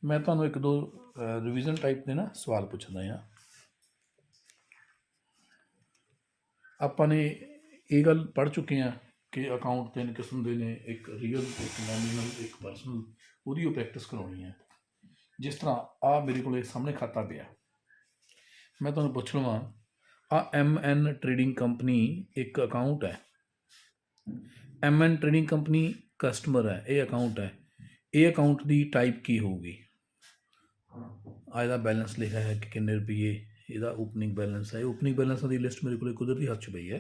मैं ਤੁਹਾਨੂੰ ਇੱਕ ਦੋ ਰਿਵੀਜ਼ਨ ਟਾਈਪ ਦੇ ਨਾ ਸਵਾਲ ਪੁੱਛਦਾ ਹਾਂ। ਆਪਾਂ ਨੇ ਇਹ ਗੱਲ ਪੜ੍ਹ ਚੁੱਕੇ ਹਾਂ ਕਿ ਅਕਾਊਂਟ ਤਿੰਨ ਕਿਸਮ ਦੇ ਨੇ, ਇੱਕ ਰੀਅਲ, ਇੱਕ ਨੋਮੀਨਲ, ਇੱਕ ਪਰਸਨਲ। ਉਹਦੀ ਉਹ ਪ੍ਰੈਕਟਿਸ ਕਰਾਉਣੀ ਹੈ। ਜਿਸ ਤਰ੍ਹਾਂ ਆ ਮੇਰੇ ਕੋਲ ਸਾਹਮਣੇ ਖਾਤਾ ਪਿਆ, ਮੈਂ ਤੁਹਾਨੂੰ ਪੁੱਛ ਲਵਾਂ ਆ MN ਟ੍ਰੇਡਿੰਗ ਕੰਪਨੀ ਇੱਕ ਅਕਾਊਂਟ ਹੈ। MN ਟ੍ਰੇਡਿੰਗ ਕੰਪਨੀ ਕਸਟਮਰ ਹੈ, ਇਹ ਅਕਾਊਂਟ ਹੈ। ਇਹ ਅਕਾਊਂਟ ਦੀ ਟਾਈਪ ਕੀ ਹੋਊਗੀ? ਇਹਦਾ ਬੈਲੈਂਸ ਲਿਖਿਆ ਹੈ ਕਿ ਕਿੰਨੇ ਰੁਪਏ, ਇਹਦਾ ਓਪਨਿੰਗ ਬੈਲੈਂਸ ਹੈ। ਓਪਨਿੰਗ ਬੈਲੈਂਸਾਂ ਦੀ ਲਿਸਟ ਮੇਰੇ ਕੋਲ ਕੁਦਰਤੀ ਹੱਥ 'ਚ ਪਈ ਹੈ।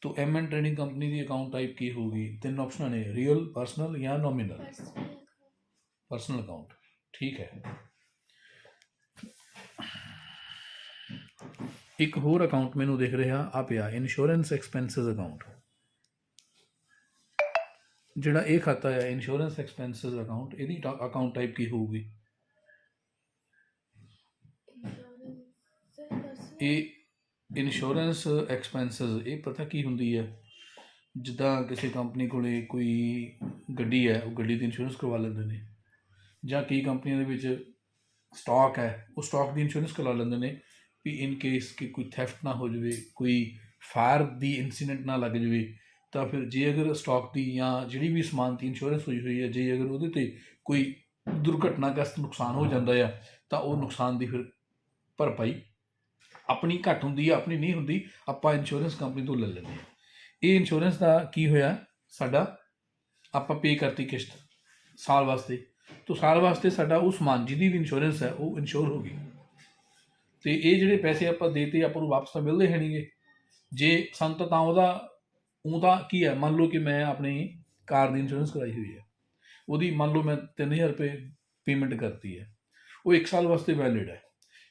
तो MN ट्रेडिंग कंपनी की अकाउंट टाइप की होगी? तीन ऑप्शन ने, रियल, पर्सनल या नॉमिनल। पर्सनल अकाउंट, ठीक है। एक होर अकाउंट मैनू दिख रहा आ पिया, इंश्योरेंस एक्सपेंसिस अकाउंट। जिहड़ा ये खाता है इंश्योरेंस एक्सपेंसिस अकाउंट, इहदी अकाउंट टाइप की होगी? ये इंश्योरेंस एक्सपेंसिस ये पता की होंदी है, जिदा किसी कंपनी को कोई गड्डी है, वो गड्डी की इंश्योरेंस करवा लेंगे ने, ਜਾਂ कई कंपनियों के विच स्टॉक है, वो स्टॉक की इंश्योरेंस करवा लेंगे ने भी इन केस कि कोई थैफ्ट ना हो जाए, कोई फायर की इंसीडेंट ना लग जाए, तो फिर जे अगर स्टॉक की या जी भी समान की इंश्योरेंस हुई हुई है, जे अगर वो कोई दुर्घटनाग्रस्त नुकसान हो जाता है तो वो नुकसान की फिर भरपाई अपनी घट होंदी है, अपनी नहीं होंदी, आपां इंश्योरेंस कंपनी तो ले लेंगे। ये इंश्योरेंस का की होया, साडा आपां पे करती किश्त साल वास्ते, तो साल वास्ते साडा वो समान जिहदी भी इंश्योरेंस है वो इंश्योर हो गई। तो ये जिहड़े पैसे आपां देते आपां नूं वापस तो मिलते है नहीं गे। जे सानूं तां उहदा की है, मान लो कि मैं अपनी कार की इंश्योरेंस कराई हुई है, वो मान लो मैं 3000 रुपये पेमेंट करती है, वो 1 साल वास्ते वैलिड है।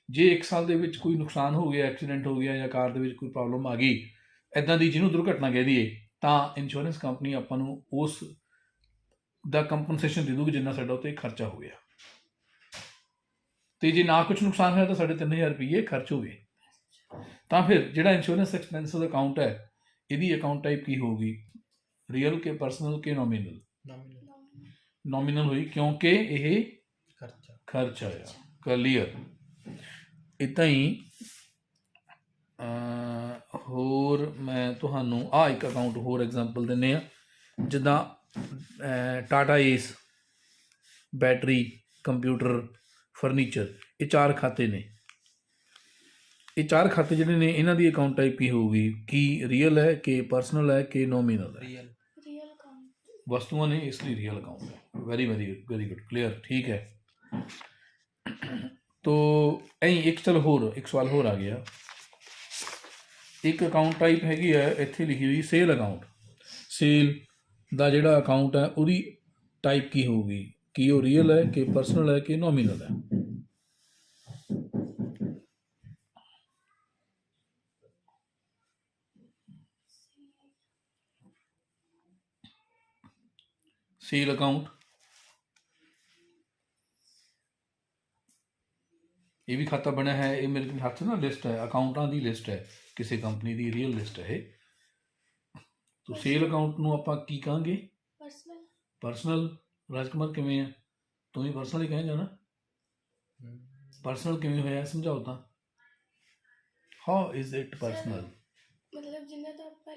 जे 1 साल के कोई नुकसान हो गया, एक्सीडेंट हो गया या कार के कोई प्रॉब्लम आ गई इदां दी जिन्होंने दुर्घटना कह दीए, तो इंश्योरेंस कंपनी आपां नूं उस दा कंपनसेशन दे दूगी जिन्ना साडा उत्ते खर्चा हो गया। तो जे ना कुछ नुकसान होया तो साढ़े 3000 रुपये खर्च हो गए। तो फिर जिहड़ा इंश्योरेंस एक्सपेंसिस अकाउंट है, इहदी अकाउंट टाइप की होगी? रियल के पर्सनल के नॉमिनल? नॉमिनल हुई, क्योंकि यह खर्च आया। क्लीयर। इदां ही होर मैं तुहानूं एक अकाउंट होर एग्जाम्पल दिंदे आ, जिद्दां Tata Ace, battery, computer, furniture, ये 4 खाते ने। ये 4 खाते जिहड़े ने इन्हां दी अकाउंट टाइप की होगी? कि रियल है, कि पर्सनल है, कि नॉमिनल है? वस्तुआं ने, इसलिए रियल अकाउंट है। Very very very good, clear, ठीक है। तो एक चल होर एक सवाल होर आ गया। एक अकाउंट टाइप हैगी है इत्थे लिखी हुई सेल अकाउंट। सेल का जिहड़ा अकाउंट है उहदी टाइप की होगी? कि वो रियल है, कि पर्सनल है, कि नॉमिनल है? सेल अकाउंट ये भी खाता बनया है, ये मेरे हाथ ना लिस्ट है, अकाउंटा की लिस्ट है, किसी कंपनी की रियल लिस्ट है। तो सेल अकाउंट नूं आपां की कहांगे? पर्सनल। राजकुमार किवें है? तू ही पर्सनल ही कहें जाना। पर्सनल किवें होया, समझाओ तो। How is it personal? मतलब जिन्ना तो ਆਪਾਂ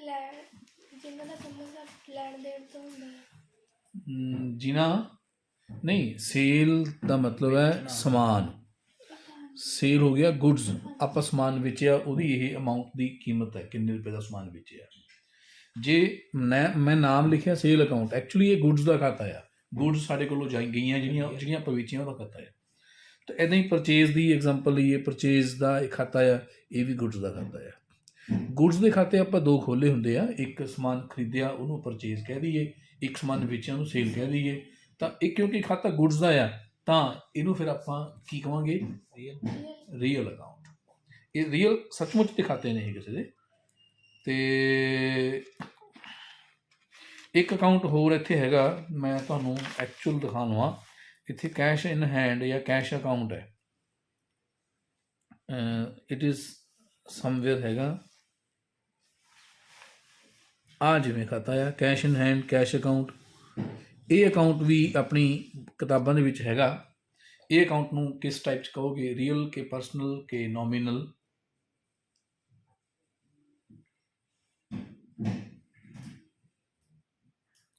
जिन्ना ਦਾ ਸੰਬੰਧ ਲੈਣ ਦੇਣ ਤੋਂ ਹੁੰਦਾ ਹੈ। जिन्ना नहीं, सेल का मतलब है समान। सेल हो गया गुड्स, आप समान बेचिया, ਉਹਦੀ ਇਹ अमाउंट की कीमत है, किन्ने रुपए का समान बेचिया। जे मैं नाम लिखिया सेल अकाउंट, एक्चुअली ये गुड्स का खाता है। गुड्स साढ़े को गई ਜਿਹੜੀਆਂ ਆਪਾਂ ਵੇਚੀਆਂ ਉਹਦਾ खाता है। तो इदां ही परचेज की एग्जाम्पल लीए, परचेज का एक खाता है, ये भी गुड्स का खाता है। गुड्स के खाते आप 2 खोले होंगे आ, एक समान खरीदिया उन्होंने परचेज कह दीए, एक समान बेचिया उन्होंने सेल कह दीए। तो एक क्योंकि खाता गुड्स का आ तो इनू फिर आप की कहांगे? Real account. ये रियल सचमुच के खाते ने किसी के। तो एक अकाउंट होर इत्थे हैगा, मैं तुहानूं एक्चुअल दिखा लवां। इत्थे कैश इन हैंड या कैश अकाउंट है, इट इज़ समवेयर हैगा आ जिवें खाता है cash in hand, cash account. ये अकाउंट भी अपनी किताबां दे विच हैगा ਇਹ ਅਕਾਊਂਟ ਨੂੰ ਕਿਸ ਟਾਈਪ 'ਚ ਕਹੋਗੇ, ਰੀਅਲ ਕਿ ਪਰਸਨਲ ਕਿ ਨੋਮੀਨਲ?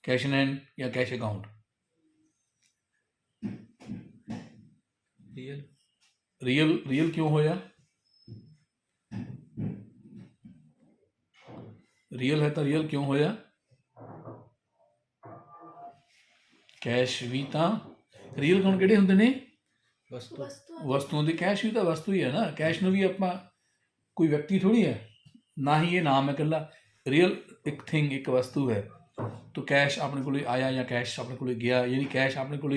ਕੈਸ਼ ਇਨ ਹੈਂਡ ਜਾਂ ਕੈਸ਼ ਅਕਾਊਂਟ? ਰੀਅਲ। ਰੀਅਲ ਕਿਉਂ ਹੋਇਆ? ਰੀਅਲ ਹੈ ਤਾਂ ਰੀਅਲ ਕਿਉਂ ਹੋਇਆ? ਕੈਸ਼ ਵੀ ਤਾਂ ਰੀਅਲ ਅਕਾਊਂਟ ਕਿਹੜੇ ਹੁੰਦੇ ਨੇ? ਵਸਤੂਆਂ ਦੀ। ਕੈਸ਼ ਵੀ ਤਾਂ ਵਸਤੂ ਹੀ ਹੈ ਨਾ। ਕੈਸ਼ ਨੂੰ ਵੀ ਆਪਾਂ ਕੋਈ ਵਿਅਕਤੀ ਥੋੜੀ ਹੈ, ਨਾ ਹੀ ਇਹ ਨਾਮ ਹੈ ਇਕੱਲਾ। ਰੀਅਲ ਇੱਕ ਥਿੰਗ, ਇੱਕ ਵਸਤੂ ਹੈ। तो कैश अपने को आया या कैश अपने को गया, यानी कैश अपने को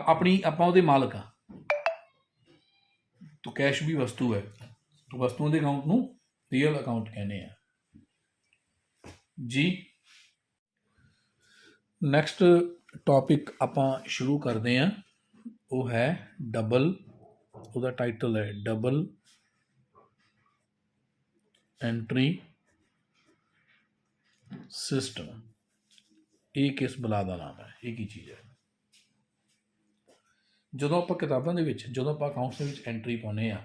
अपनी आप मालिक हाँ। तो कैश भी वस्तु है, तो वस्तुओं के अकाउंट ਨੂੰ ਰੀਅਲ ਅਕਾਊਂਟ ਕਹਿੰਦੇ ਆ ਜੀ। ਨੈਕਸਟ ਟੌਪਿਕ ਆਪਾਂ ਸ਼ੁਰੂ ਕਰਦੇ ਹਾਂ, ਉਹ ਹੈ ਡਬਲ। ਉਹਦਾ ਟਾਈਟਲ ਹੈ ਡਬਲ ਐਂਟਰੀ सिस्टम। ਇਹ ਕਿਸ ਬਲਾ ਦਾ ਨਾਮ ਹੈ? ਇਹ ਕੀ ਚੀਜ਼ ਹੈ? ਜਦੋਂ ਆਪਾਂ ਕਿਤਾਬਾਂ ਦੇ ਵਿੱਚ, ਜਦੋਂ ਆਪਾਂ ਅਕਾਊਂਟਸ ਦੇ ਵਿੱਚ ਐਂਟਰੀ ਪਾਉਂਦੇ ਆ,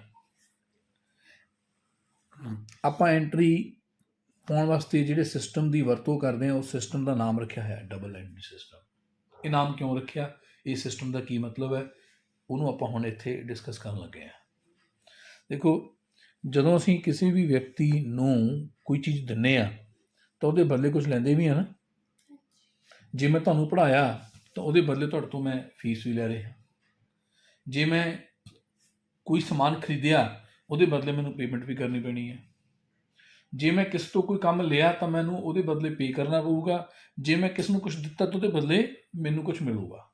ਆਪਾਂ ਐਂਟਰੀ ਪਾਉਣ ਵਾਸਤੇ ਜਿਹੜੇ ਸਿਸਟਮ ਦੀ ਵਰਤੋਂ ਕਰਦੇ ਆ, ਉਸ ਸਿਸਟਮ ਦਾ ਨਾਮ ਰੱਖਿਆ ਹੈ ਡਬਲ ਐਂਟਰੀ ਸਿਸਟਮ। ਇਹ ਨਾਮ ਕਿਉਂ ਰੱਖਿਆ, ਇਹ ਸਿਸਟਮ ਦਾ ਕੀ ਮਤਲਬ ਹੈ, ਉਹਨੂੰ ਆਪਾਂ ਹੁਣ ਇੱਥੇ ਡਿਸਕਸ ਕਰਨ ਲੱਗੇ ਹਾਂ। ਦੇਖੋ, ਜਦੋਂ ਅਸੀਂ ਕਿਸੇ ਵੀ ਵਿਅਕਤੀ ਨੂੰ ਕੋਈ ਚੀਜ਼ ਦਿੰਦੇ ਆ ਤਾਂ ਉਹਦੇ ਬਦਲੇ ਕੁਝ ਲੈਂਦੇ ਵੀ ਆ ਨਾ। ਜੇ ਮੈਂ ਤੁਹਾਨੂੰ ਪੜ੍ਹਾਇਆ ਤਾਂ ਉਹਦੇ ਬਦਲੇ ਤੁਹਾਡੇ ਤੋਂ ਮੈਂ ਫੀਸ ਵੀ ਲੈ ਰਿਹਾ। ਜੇ ਮੈਂ ਕੋਈ ਸਮਾਨ ਖਰੀਦਿਆ ਉਹਦੇ ਬਦਲੇ ਮੈਨੂੰ ਪੇਮੈਂਟ ਵੀ ਕਰਨੀ ਪੈਣੀ ਹੈ। ਜੇ ਮੈਂ ਕਿਸ ਤੋਂ ਕੋਈ ਕੰਮ ਲਿਆ ਤਾਂ ਮੈਨੂੰ ਉਹਦੇ ਬਦਲੇ ਪੇ ਕਰਨਾ ਪਊਗਾ। ਜੇ ਮੈਂ ਕਿਸ ਨੂੰ ਕੁਝ ਦਿੱਤਾ ਤਾਂ ਉਹਦੇ ਬਦਲੇ ਮੈਨੂੰ ਕੁਝ ਮਿਲੂਗਾ।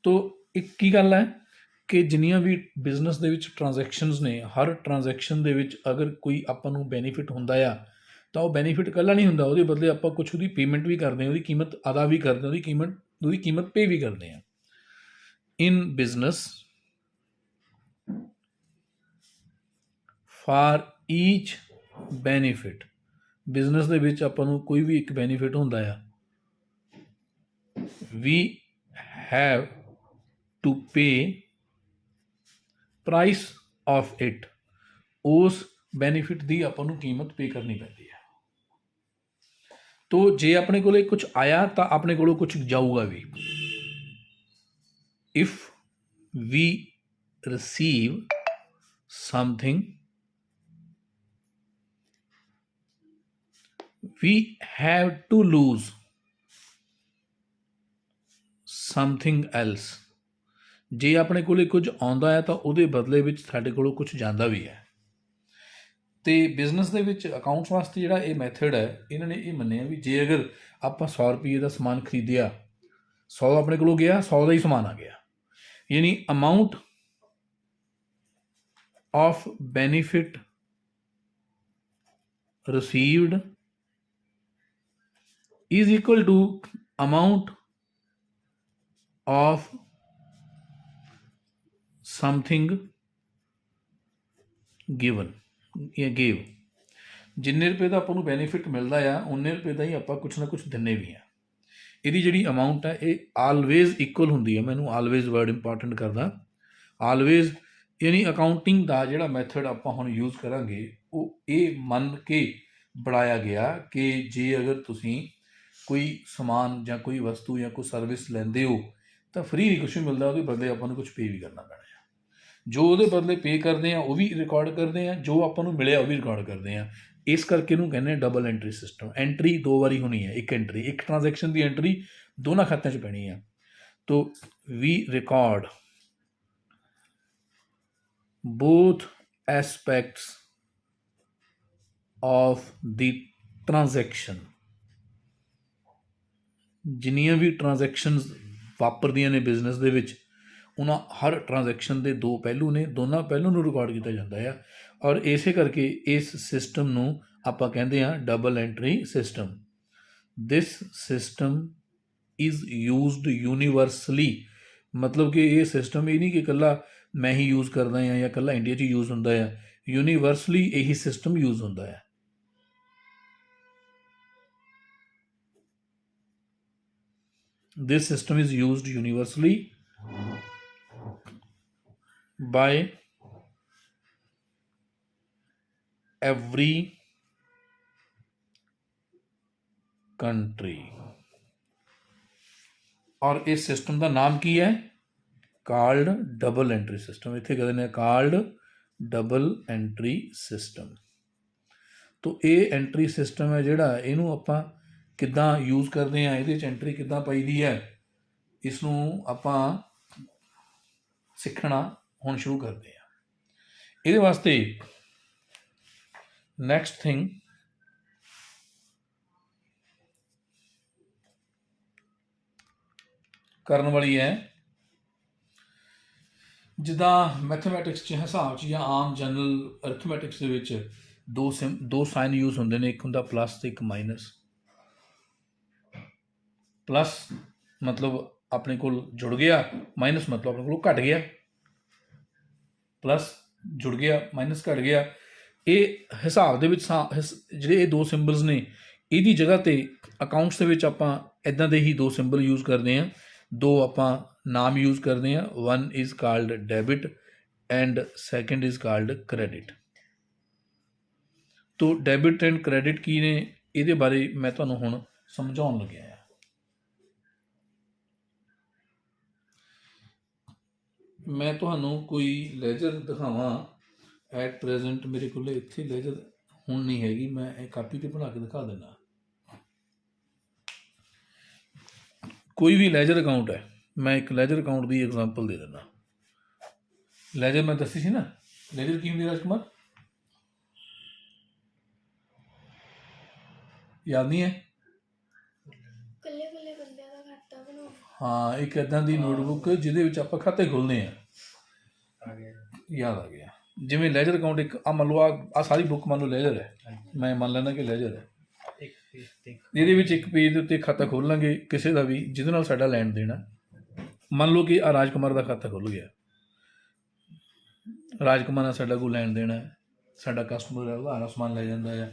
ਤੋ ਇੱਕ ਕੀ ਗੱਲ ਹੈ ਕਿ ਜਿੰਨੀਆਂ ਵੀ ਬਿਜ਼ਨਸ ਦੇ ਵਿੱਚ ਟ੍ਰਾਂਜੈਕਸ਼ਨਸ ਨੇ, ਹਰ ਟ੍ਰਾਂਜੈਕਸ਼ਨ ਦੇ ਵਿੱਚ ਅਗਰ ਕੋਈ ਆਪਾਂ ਨੂੰ ਬੈਨੀਫਿਟ ਹੁੰਦਾ ਆ ਤਾਂ ਉਹ ਬੈਨੀਫਿਟ ਇਕੱਲਾ ਨਹੀਂ ਹੁੰਦਾ, ਉਹਦੇ ਬਦਲੇ ਆਪਾਂ ਕੁਛ ਉਹਦੀ ਪੇਮੈਂਟ ਵੀ ਕਰਦੇ ਹਾਂ, ਉਹਦੀ ਕੀਮਤ ਅਦਾ ਵੀ ਕਰਦੇ ਹਾਂ, ਉਹਦੀ ਕੀਮਤ ਪੇ ਵੀ ਕਰਦੇ ਹਾਂ। In business for each benefit, business ਦੇ ਵਿੱਚ ਆਪਾਂ ਨੂੰ ਕੋਈ ਵੀ ਇੱਕ ਬੈਨੀਫਿਟ ਹੁੰਦਾ ਆ, we have to pay price of it. ਉਸ ਬੈਨੀਫਿਟ ਦੀ ਆਪਾਂ ਨੂੰ ਕੀਮਤ ਪੇ ਕਰਨੀ ਪੈਂਦੀ ਹੈ। ਤੋ ਜੇ ਆਪਣੇ ਕੋਲ ਕੁਝ ਆਇਆ ਤਾਂ ਆਪਣੇ ਕੋਲੋਂ ਕੁਝ ਜਾਊਗਾ ਵੀ। If we receive something we have to lose something else। ਜੇ ਆਪਣੇ ਕੋਲੇ ਕੁਝ ਆਉਂਦਾ ਹੈ ਤਾਂ ਉਹਦੇ ਬਦਲੇ ਵਿੱਚ ਸਾਡੇ ਕੋਲੋਂ ਕੁਝ ਜਾਂਦਾ ਵੀ ਹੈ। ਤੇ ਬਿਜ਼ਨਸ ਦੇ ਵਿੱਚ ਅਕਾਊਂਟਸ ਵਾਸਤੇ ਜਿਹੜਾ ਇਹ ਮੈਥਡ ਹੈ, ਇਹਨਾਂ ਨੇ ਇਹ ਮੰਨਿਆ ਵੀ ਜੇ ਅਗਰ ਆਪਾਂ 100 ਰੁਪਏ ਦਾ ਸਮਾਨ ਖਰੀਦਿਆ, 100 ਆਪਣੇ ਕੋਲੋਂ ਗਿਆ, 100 ਦਾ ਹੀ ਸਮਾਨ ਆ ਗਿਆ, ਯਾਨੀ amount of benefit received is equal to amount of something given ਜਾਂ gave। ਜਿੰਨੇ ਰੁਪਏ ਦਾ ਆਪਾਂ ਨੂੰ ਬੈਨੀਫਿਟ ਮਿਲਦਾ ਆ, ਉਨੇ ਰੁਪਏ ਦਾ ਹੀ ਆਪਾਂ ਕੁਛ ਨਾ ਕੁਛ ਦਿੰਦੇ ਵੀ ਆ। ਇਹਦੀ ਜਿਹੜੀ ਅਮਾਊਂਟ ਹੈ ਇਹ ਆਲਵੇਜ਼ ਇਕੁਅਲ ਹੁੰਦੀ ਹੈ। ਮੈਨੂੰ ਆਲਵੇਜ਼ ਵਰਡ ਇੰਪੋਰਟੈਂਟ ਕਰਦਾ। ਆਲਵੇਜ਼ ਯਾਨੀ ਅਕਾਊਂਟਿੰਗ ਦਾ ਜਿਹੜਾ ਮੈਥਡ ਆਪਾਂ ਹੁਣ ਯੂਜ਼ ਕਰਾਂਗੇ ਉਹ ਇਹ ਮੰਨ ਕੇ ਬਣਾਇਆ ਗਿਆ ਕਿ ਜੇ ਅਗਰ ਤੁਸੀਂ ਕੋਈ ਸਮਾਨ ਜਾਂ ਕੋਈ ਵਸਤੂ ਜਾਂ ਕੋਈ ਸਰਵਿਸ ਲੈਂਦੇ ਹੋ ਤਾਂ ਫ੍ਰੀ ਨਹੀਂ ਕੁਛ ਵੀ ਮਿਲਦਾ, ਉਹਦੇ ਬਦਲੇ ਆਪਾਂ ਨੂੰ ਕੁਛ ਪੇ ਵੀ ਕਰਨਾ ਪੈਣਾ ਹੈ। ਜੋ ਉਹਦੇ ਬਦਲੇ ਪੇ ਕਰਦੇ ਆ ਉਹ ਵੀ ਰਿਕਾਰਡ ਕਰਦੇ ਆ, ਜੋ ਆਪਾਂ ਨੂੰ ਮਿਲਿਆ ਉਹ ਵੀ ਰਿਕਾਰਡ ਕਰਦੇ ਆ। ਇਸ ਕਰਕੇ ਇਹਨੂੰ ਕਹਿੰਦੇ ਆ ਡਬਲ ਐਂਟਰੀ ਸਿਸਟਮ। ਐਂਟਰੀ ਦੋ ਵਾਰੀ ਹੋਣੀ ਹੈ, ਇੱਕ ਐਂਟਰੀ, ਇੱਕ ਟ੍ਰਾਂਜੈਕਸ਼ਨ ਦੀ ਐਂਟਰੀ ਦੋਨਾਂ ਖਾਤਿਆਂ 'ਚ ਪੈਣੀ ਆ। ਤੋ ਵੀ record both aspects of the transaction। ਜਿੰਨੀਆਂ ਵੀ ਟ੍ਰਾਂਜੈਕਸ਼ਨਸ ਵਾਪਰਦੀਆਂ ਨੇ ਬਿਜ਼ਨਸ ਦੇ ਵਿੱਚ, ਉਹਨਾਂ ਹਰ ਟ੍ਰਾਂਜੈਕਸ਼ਨ ਦੇ ਦੋ ਪਹਿਲੂ ਨੇ, ਦੋਨਾਂ ਪਹਿਲੂ ਨੂੰ ਰਿਕਾਰਡ ਕੀਤਾ ਜਾਂਦਾ ਆ। ਔਰ ਇਸੇ ਕਰਕੇ ਇਸ ਸਿਸਟਮ ਨੂੰ ਆਪਾਂ ਕਹਿੰਦੇ ਹਾਂ double entry system. This system is used universally. ਮਤਲਬ ਕਿ ਇਹ ਸਿਸਟਮ ਇਹ ਨਹੀਂ ਕਿ ਇਕੱਲਾ ਮੈਂ ਹੀ ਯੂਜ਼ ਕਰਦਾ ਹਾਂ ਜਾਂ ਇਕੱਲਾ ਇੰਡੀਆ 'ਚ ਯੂਜ਼ ਹੁੰਦਾ ਆ, ਯੂਨੀਵਰਸਲੀ ਇਹੀ ਸਿਸਟਮ ਯੂਜ਼ ਹੁੰਦਾ ਹੈ। This system is used universally by every country. और इस सिस्टम का नाम की है? Called double entry system. ਇੱਥੇ ਕਹਿੰਦੇ ਨੇ ਕਾਲਡ ਡਬਲ ਐਂਟਰੀ ਸਿਸਟਮ। ਤੋ ਇਹ ਐਂਟਰੀ ਸਿਸਟਮ ਹੈ ਜਿਹੜਾ, ਇਹਨੂੰ ਆਪਾਂ ਕਿੱਦਾਂ ਯੂਜ਼ ਕਰਦੇ ਹਾਂ, ਇਹਦੇ 'ਚ ਐਂਟਰੀ ਕਿੱਦਾਂ ਪਾਈਦੀ ਹੈ, ਇਸ ਨੂੰ ਆਪਾਂ ਸਿੱਖਣਾ ਹੁਣ ਸ਼ੁਰੂ ਕਰਦੇ ਹਾਂ। ਇਹਦੇ ਵਾਸਤੇ ਨੈਕਸਟ ਥਿੰਗ ਕਰਨ ਵਾਲੀ ਹੈ, ਜਿੱਦਾਂ ਮੈਥਮੈਟਿਕਸ 'ਚ ਹਿਸਾਬ 'ਚ ਜਾਂ ਆਮ ਜਨਰਲ ਅਰਥਮੈਟਿਕਸ ਦੇ ਵਿੱਚ ਦੋ ਸਾਈਨ ਯੂਜ਼ ਹੁੰਦੇ ਨੇ, ਇੱਕ ਹੁੰਦਾ ਪਲੱਸ ਤੇ ਇੱਕ ਮਾਈਨਸ। ਪਲੱਸ ਮਤਲਬ ਆਪਣੇ ਕੋਲ ਜੁੜ ਗਿਆ, ਮਾਈਨਸ ਮਤਲਬ ਆਪਣੇ ਕੋਲ ਘਟ ਗਿਆ। ਪਲੱਸ ਜੁੜ ਗਿਆ, ਮਾਈਨਸ ਘਟ ਗਿਆ। ਇਹ ਹਿਸਾਬ ਦੇ ਵਿੱਚ ਜਿਹੜੇ ਇਹ ਦੋ ਸਿੰਬਲਸ ਨੇ, ਇਹਦੀ ਜਗ੍ਹਾ 'ਤੇ ਅਕਾਊਂਟਸ ਦੇ ਵਿੱਚ ਆਪਾਂ ਇੱਦਾਂ ਦੇ ਹੀ ਦੋ ਸਿੰਬਲ ਯੂਜ਼ ਕਰਦੇ ਹਾਂ, ਦੋ ਆਪਾਂ ਨਾਮ ਯੂਜ਼ ਕਰਦੇ ਹਾਂ। One is called debit and second is called credit. ਤੋ ਡੈਬਿਟ ਐਂਡ ਕ੍ਰੈਡਿਟ ਕੀ ਨੇ, ਇਹਦੇ ਬਾਰੇ ਮੈਂ ਤੁਹਾਨੂੰ ਹੁਣ ਸਮਝਾਉਣ ਲੱਗਿਆ ਹਾਂ। ਮੈਂ ਤੁਹਾਨੂੰ ਕੋਈ ਲੈਜਰ ਦਿਖਾਵਾਂ। ਐਟ ਪ੍ਰੈਜ਼ੈਂਟ ਮੇਰੇ ਕੋਲ ਇੱਥੇ ਲੈਜਰ ਹੁਣ ਨਹੀਂ ਹੈਗੀ, ਮੈਂ ਇਹ ਕਾਪੀ 'ਤੇ ਬਣਾ ਕੇ ਦਿਖਾ ਦਿੰਦਾ। ਕੋਈ ਵੀ ਲੈਜਰ ਅਕਾਊਂਟ ਹੈ, ਮੈਂ ਇੱਕ ਲੈਜਰ ਅਕਾਊਂਟ ਦੀ ਐਗਜ਼ਾਮਪਲ ਦੇ ਦਿੰਦਾ। ਲੈਜਰ ਮੈਂ ਦੱਸੀ ਸੀ ਨਾ, ਲੈਜਰ ਕੀ ਹੁੰਦੀ ਰਾਜਕੁਮਾਰ, ਯਾਦ ਨਹੀਂ ਹੈ? ਕੱਲੇ ਕੱਲੇ ਬੰਦਿਆਂ ਦਾ ਖਾਤਾ ਬਣਾਉਣਾ। ਹਾਂ, ਇੱਕ ਇੱਦਾਂ ਦੀ ਨੋਟਬੁੱਕ ਜਿਹਦੇ ਵਿੱਚ ਆਪਾਂ ਖਾਤੇ ਖੋਲ੍ਹਦੇ ਹਾਂ। ਯਾਦ ਆ ਗਿਆ। ਜਿਵੇਂ ਲੈਜਰ ਅਕਾਊਂਟ ਇੱਕ ਮੰਨ ਲਓ ਆ ਸਾਰੀ ਬੁੱਕ ਮੰਨ ਲਓ ਲੈਜਰ ਹੈ, ਮੈਂ ਮੰਨ ਲੈਂਦਾ ਕਿ ਲੈਜਰ ਹੈ। ਇਹਦੇ ਵਿੱਚ ਇੱਕ ਪੇਜ ਦੇ ਉੱਤੇ ਖਾਤਾ ਖੋਲ੍ਹ ਲਾਂਗੇ ਕਿਸੇ ਦਾ ਵੀ ਜਿਹਦੇ ਨਾਲ ਸਾਡਾ ਲੈਣ ਦੇਣ ਹੈ। ਮੰਨ ਲਓ ਕਿ ਰਾਜਕੁਮਾਰ ਦਾ ਖਾਤਾ ਖੁੱਲ੍ਹ ਗਿਆ, ਰਾਜਕੁਮਾਰ ਨਾਲ ਸਾਡਾ ਕੋਈ ਲੈਣ ਦੇਣ ਹੈ, ਸਾਡਾ ਕਸਟਮਰ ਹੈ, ਉਧਾਰ ਸਮਾਨ ਲੈ ਜਾਂਦਾ ਹੈ,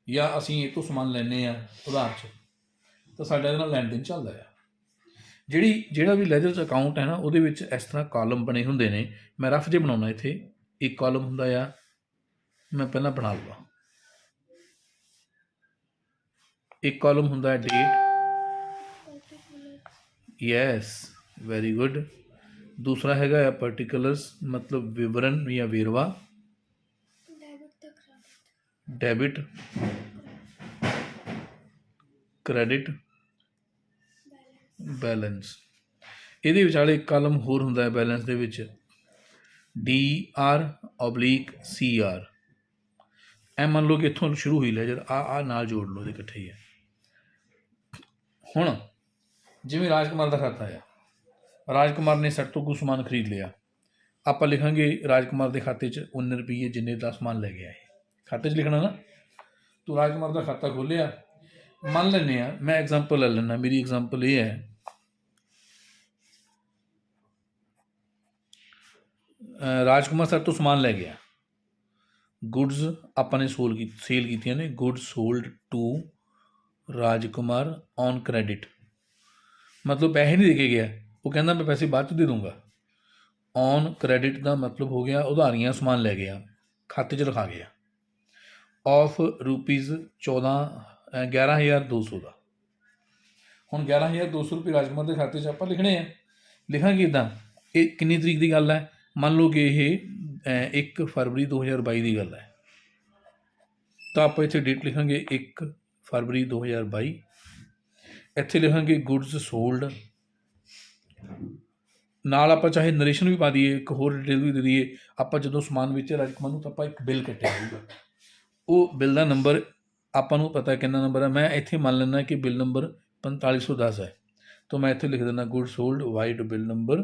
ਜਾਂ ਅਸੀਂ ਇਹ ਤੋਂ ਸਮਾਨ ਲੈਂਦੇ ਹਾਂ ਉਧਾਰ 'ਚ, ਤਾਂ ਸਾਡਾ ਇਹਦੇ ਨਾਲ ਲੈਣ ਦੇਣ ਚੱਲਦਾ ਆ। ਜਿਹੜਾ ਵੀ ਲੈਜਰ 'ਚ ਅਕਾਊਂਟ ਹੈ ਨਾ, ਉਹਦੇ ਵਿੱਚ ਇਸ ਤਰ੍ਹਾਂ ਕਾਲਮ ਬਣੇ ਹੁੰਦੇ ਨੇ। ਮੈਂ ਰਫ ਜਿਹੇ ਬਣਾਉਣਾ। ਇੱਥੇ ਇੱਕ ਕਾਲਮ ਹੁੰਦਾ ਆ, ਮੈਂ ਪਹਿਲਾਂ ਬਣਾ ਲਵਾਂ। ਇੱਕ ਕਾਲਮ ਹੁੰਦਾ ਹੈ ਡੇਟ, ਯੈਸ ਵੈਰੀ ਗੁੱਡ। ਦੂਸਰਾ ਹੈਗਾ ਆ ਪਾਰਟੀਕੂਲਰਸ, ਮਤਲਬ ਵਿਵਰਨ ਜਾਂ ਵੇਰਵਾ। Debit, credit, balance. ਇਹਦੇ ਵਿਚਾਲੇ ਇੱਕ ਕਾਲਮ ਹੋਰ ਹੁੰਦਾ ਹੈ ਬੈਲੈਂਸ ਦੇ ਵਿੱਚ, DR/CR। ਐ ਮੰਨ ਲਓ ਕਿ ਇੱਥੋਂ ਸ਼ੁਰੂ ਹੋਈ ਲੈਜਰ, ਆ ਨਾਲ ਜੋੜ ਲਓ, ਇਹਦੇ ਇਕੱਠੇ ਹੀ ਹੈ। ਹੁਣ ਜਿਵੇਂ ਰਾਜਕੁਮਾਰ ਦਾ ਖਾਤਾ ਆ, ਰਾਜਕੁਮਾਰ ਨੇ ਸਾਡੇ ਤੋਂ ਕੁਝ ਸਮਾਨ ਖਰੀਦ ਲਿਆ, ਆਪਾਂ ਲਿਖਾਂਗੇ ਰਾਜਕੁਮਾਰ ਦੇ ਖਾਤੇ 'ਚ 19 ਰੁਪਈਏ ਜਿੰਨੇ ਦਾ ਸਮਾਨ ਲੈ ਗਿਆ ਹੈ। ਖਾਤੇ 'ਚ ਲਿਖਣਾ ਨਾ। ਤੂੰ ਰਾਜਕੁਮਾਰ ਦਾ ਖਾਤਾ ਖੋਲ੍ਹਿਆ, ਮੰਨ ਲੈਂਦੇ ਹਾਂ, ਮੈਂ ਐਗਜ਼ਾਮਪਲ ਲੈ ਲੈਂਦਾ। ਮੇਰੀ ਐਗਜ਼ਾਮਪਲ ਇਹ ਹੈ, ਰਾਜਕੁਮਾਰ ਸਾਡੇ ਤੋਂ ਸਮਾਨ ਲੈ ਗਿਆ। ਗੁੱਡਸ ਆਪਾਂ ਨੇ ਸੇਲ ਕੀਤੀਆਂ ਨੇ, good sold to Rajkumar on credit, ਮਤਲਬ ਪੈਸੇ ਨਹੀਂ ਦੇ ਕੇ ਗਿਆ, ਉਹ ਕਹਿੰਦਾ ਮੈਂ ਪੈਸੇ ਬਾਅਦ 'ਚ ਦੇ ਦੂੰਗਾ। ਔਨ ਕ੍ਰੈਡਿਟ ਦਾ ਮਤਲਬ ਹੋ ਗਿਆ ਉਧਾਰੀਆਂ ਸਮਾਨ ਲੈ ਗਿਆ, ਖਾਤੇ 'ਚ ਲਿਖਾ ਗਿਆ। ਆਫ ਰੁਪੀਜ਼ 11,200 ਦਾ। ਹੁਣ 11,200 ਰੁਪਏ ਰਾਜਕੁਮਾਰ ਦੇ ਖਾਤੇ 'ਚ ਆਪਾਂ ਲਿਖਣੇ ਆ। ਲਿਖਾਂਗੇ ਇੱਦਾਂ, ਇਹ ਕਿੰਨੀ ਤਰੀਕ ਦੀ ਗੱਲ ਹੈ? ਮੰਨ ਲਓ ਕਿ ਇਹ 1 ਫਰਵਰੀ 2022 ਦੀ ਗੱਲ ਹੈ, ਤਾਂ ਆਪਾਂ ਇੱਥੇ ਡੇਟ ਲਿਖਾਂਗੇ 1 ਫਰਵਰੀ 2022। ਇੱਥੇ ਲਿਖਾਂਗੇ ਗੁੱਡਸ ਸੋਲਡ, ਨਾਲ ਆਪਾਂ ਚਾਹੇ ਨਰੇਸ਼ਨ ਵੀ ਪਾ ਦਈਏ, ਇੱਕ ਹੋਰ ਡਿਟੇਲ ਵੀ ਦੇ ਦਈਏ। ਆਪਾਂ ਜਦੋਂ ਸਮਾਨ ਵੇਚਿਆ ਰਾਜਕੁਮਾਰ ਨੂੰ, ਤਾਂ ਆਪਾਂ ਇੱਕ ਬਿੱਲ ਕੱਟਿਆ ਹੋਊਗਾ, ਉਹ ਬਿੱਲ ਦਾ ਨੰਬਰ ਆਪਾਂ ਨੂੰ ਪਤਾ ਕਿੰਨਾ ਨੰਬਰ ਹੈ। ਮੈਂ ਇੱਥੇ ਮੰਨ ਲੈਂਦਾ ਕਿ ਬਿੱਲ ਨੰਬਰ 4510 ਹੈ, ਤਾਂ ਮੈਂ ਇੱਥੇ ਲਿਖ ਦਿੰਦਾ good sold vide bill number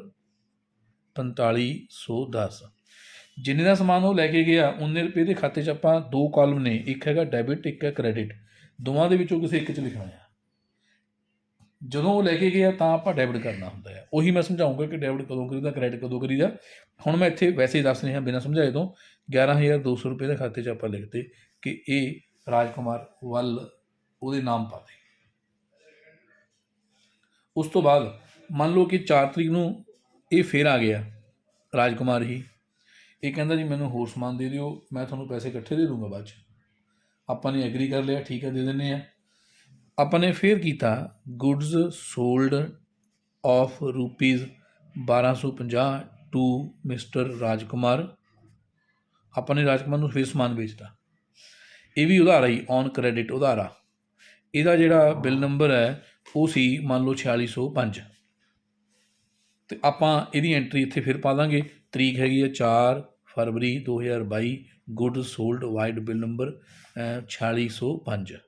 4510। ਜਿੰਨੇ ਦਾ ਸਮਾਨ ਉਹ ਲੈ ਕੇ ਗਿਆ, 19 ਰੁਪਏ ਦੇ ਖਾਤੇ 'ਚ ਆਪਾਂ ਦੋ ਕਾਲਮ ਨੇ, ਇੱਕ ਹੈਗਾ ਡੈਬਿਟ, ਇੱਕ ਹੈ ਕ੍ਰੈਡਿਟ। ਦੋਵਾਂ ਦੇ ਵਿੱਚੋਂ ਕਿਸੇ ਇੱਕ 'ਚ ਲਿਖਣਾ ਆ। ਜਦੋਂ ਉਹ ਲੈ ਕੇ ਗਿਆ ਤਾਂ ਆਪਾਂ ਡੈਬਿਟ ਕਰਨਾ ਹੁੰਦਾ ਹੈ। ਉਹੀ ਮੈਂ ਸਮਝਾਊਂਗਾ ਕਿ ਡੈਬਿਟ ਕਦੋਂ ਕਰੀਦਾ, ਕ੍ਰੈਡਿਟ ਕਦੋਂ ਕਰੀਦਾ। ਹੁਣ ਮੈਂ ਇੱਥੇ ਵੈਸੇ ਹੀ ਦੱਸ ਰਿਹਾ ਬਿਨਾਂ ਸਮਝਾਏ ਤੋਂ, 11,200 ਰੁਪਏ ਦੇ ਖਾਤੇ 'ਚ ਆਪਾਂ ਲਿਖਤੇ ਕਿ ਇਹ ਰਾਜਕੁਮਾਰ ਵੱਲ ਉਹਦੇ ਨਾਮ ਪਾ ਦੇ। ਉਸ ਤੋਂ ਬਾਅਦ ਮੰਨ ਲਓ ਕਿ 4 ਤਰੀਕ ਨੂੰ ਇਹ ਫਿਰ ਆ ਗਿਆ, ਰਾਜਕੁਮਾਰ ਹੀ। ਇਹ ਕਹਿੰਦਾ ਜੀ ਮੈਨੂੰ ਹੋਰ ਸਮਾਨ ਦੇ ਦਿਓ, ਮੈਂ ਤੁਹਾਨੂੰ ਪੈਸੇ ਇਕੱਠੇ ਦੇ ਦੂੰਗਾ ਬਾਅਦ 'ਚ। ਆਪਾਂ ਨੇ ਐਗਰੀ ਕਰ ਲਿਆ, ਠੀਕ ਹੈ ਦੇ ਦਿੰਦੇ ਹਾਂ। ਆਪਾਂ ਨੇ ਫਿਰ ਕੀਤਾ goods sold of rupees 1250 to mister Rajkumar. ਆਪਾਂ ਨੇ ਰਾਜਕੁਮਾਰ ਨੂੰ ਫਿਰ ਸਮਾਨ ਵੇਚਤਾ। ਇਹ ਵੀ ਉਧਾਰਾ ਹੀ, ਔਨ ਕ੍ਰੈਡਿਟ ਉਧਾਰਾ। ਇਹਦਾ ਜਿਹੜਾ ਬਿੱਲ ਨੰਬਰ ਹੈ ਉਹ ਸੀ ਮੰਨ ਲਓ 4605। ਅਤੇ ਆਪਾਂ ਇਹਦੀ ਐਂਟਰੀ ਇੱਥੇ ਫਿਰ ਪਾ ਦਾਂਗੇ। ਤਰੀਕ ਹੈਗੀ ਹੈ 4 ਫਰਵਰੀ 2022। Good sold vide bill number 4605।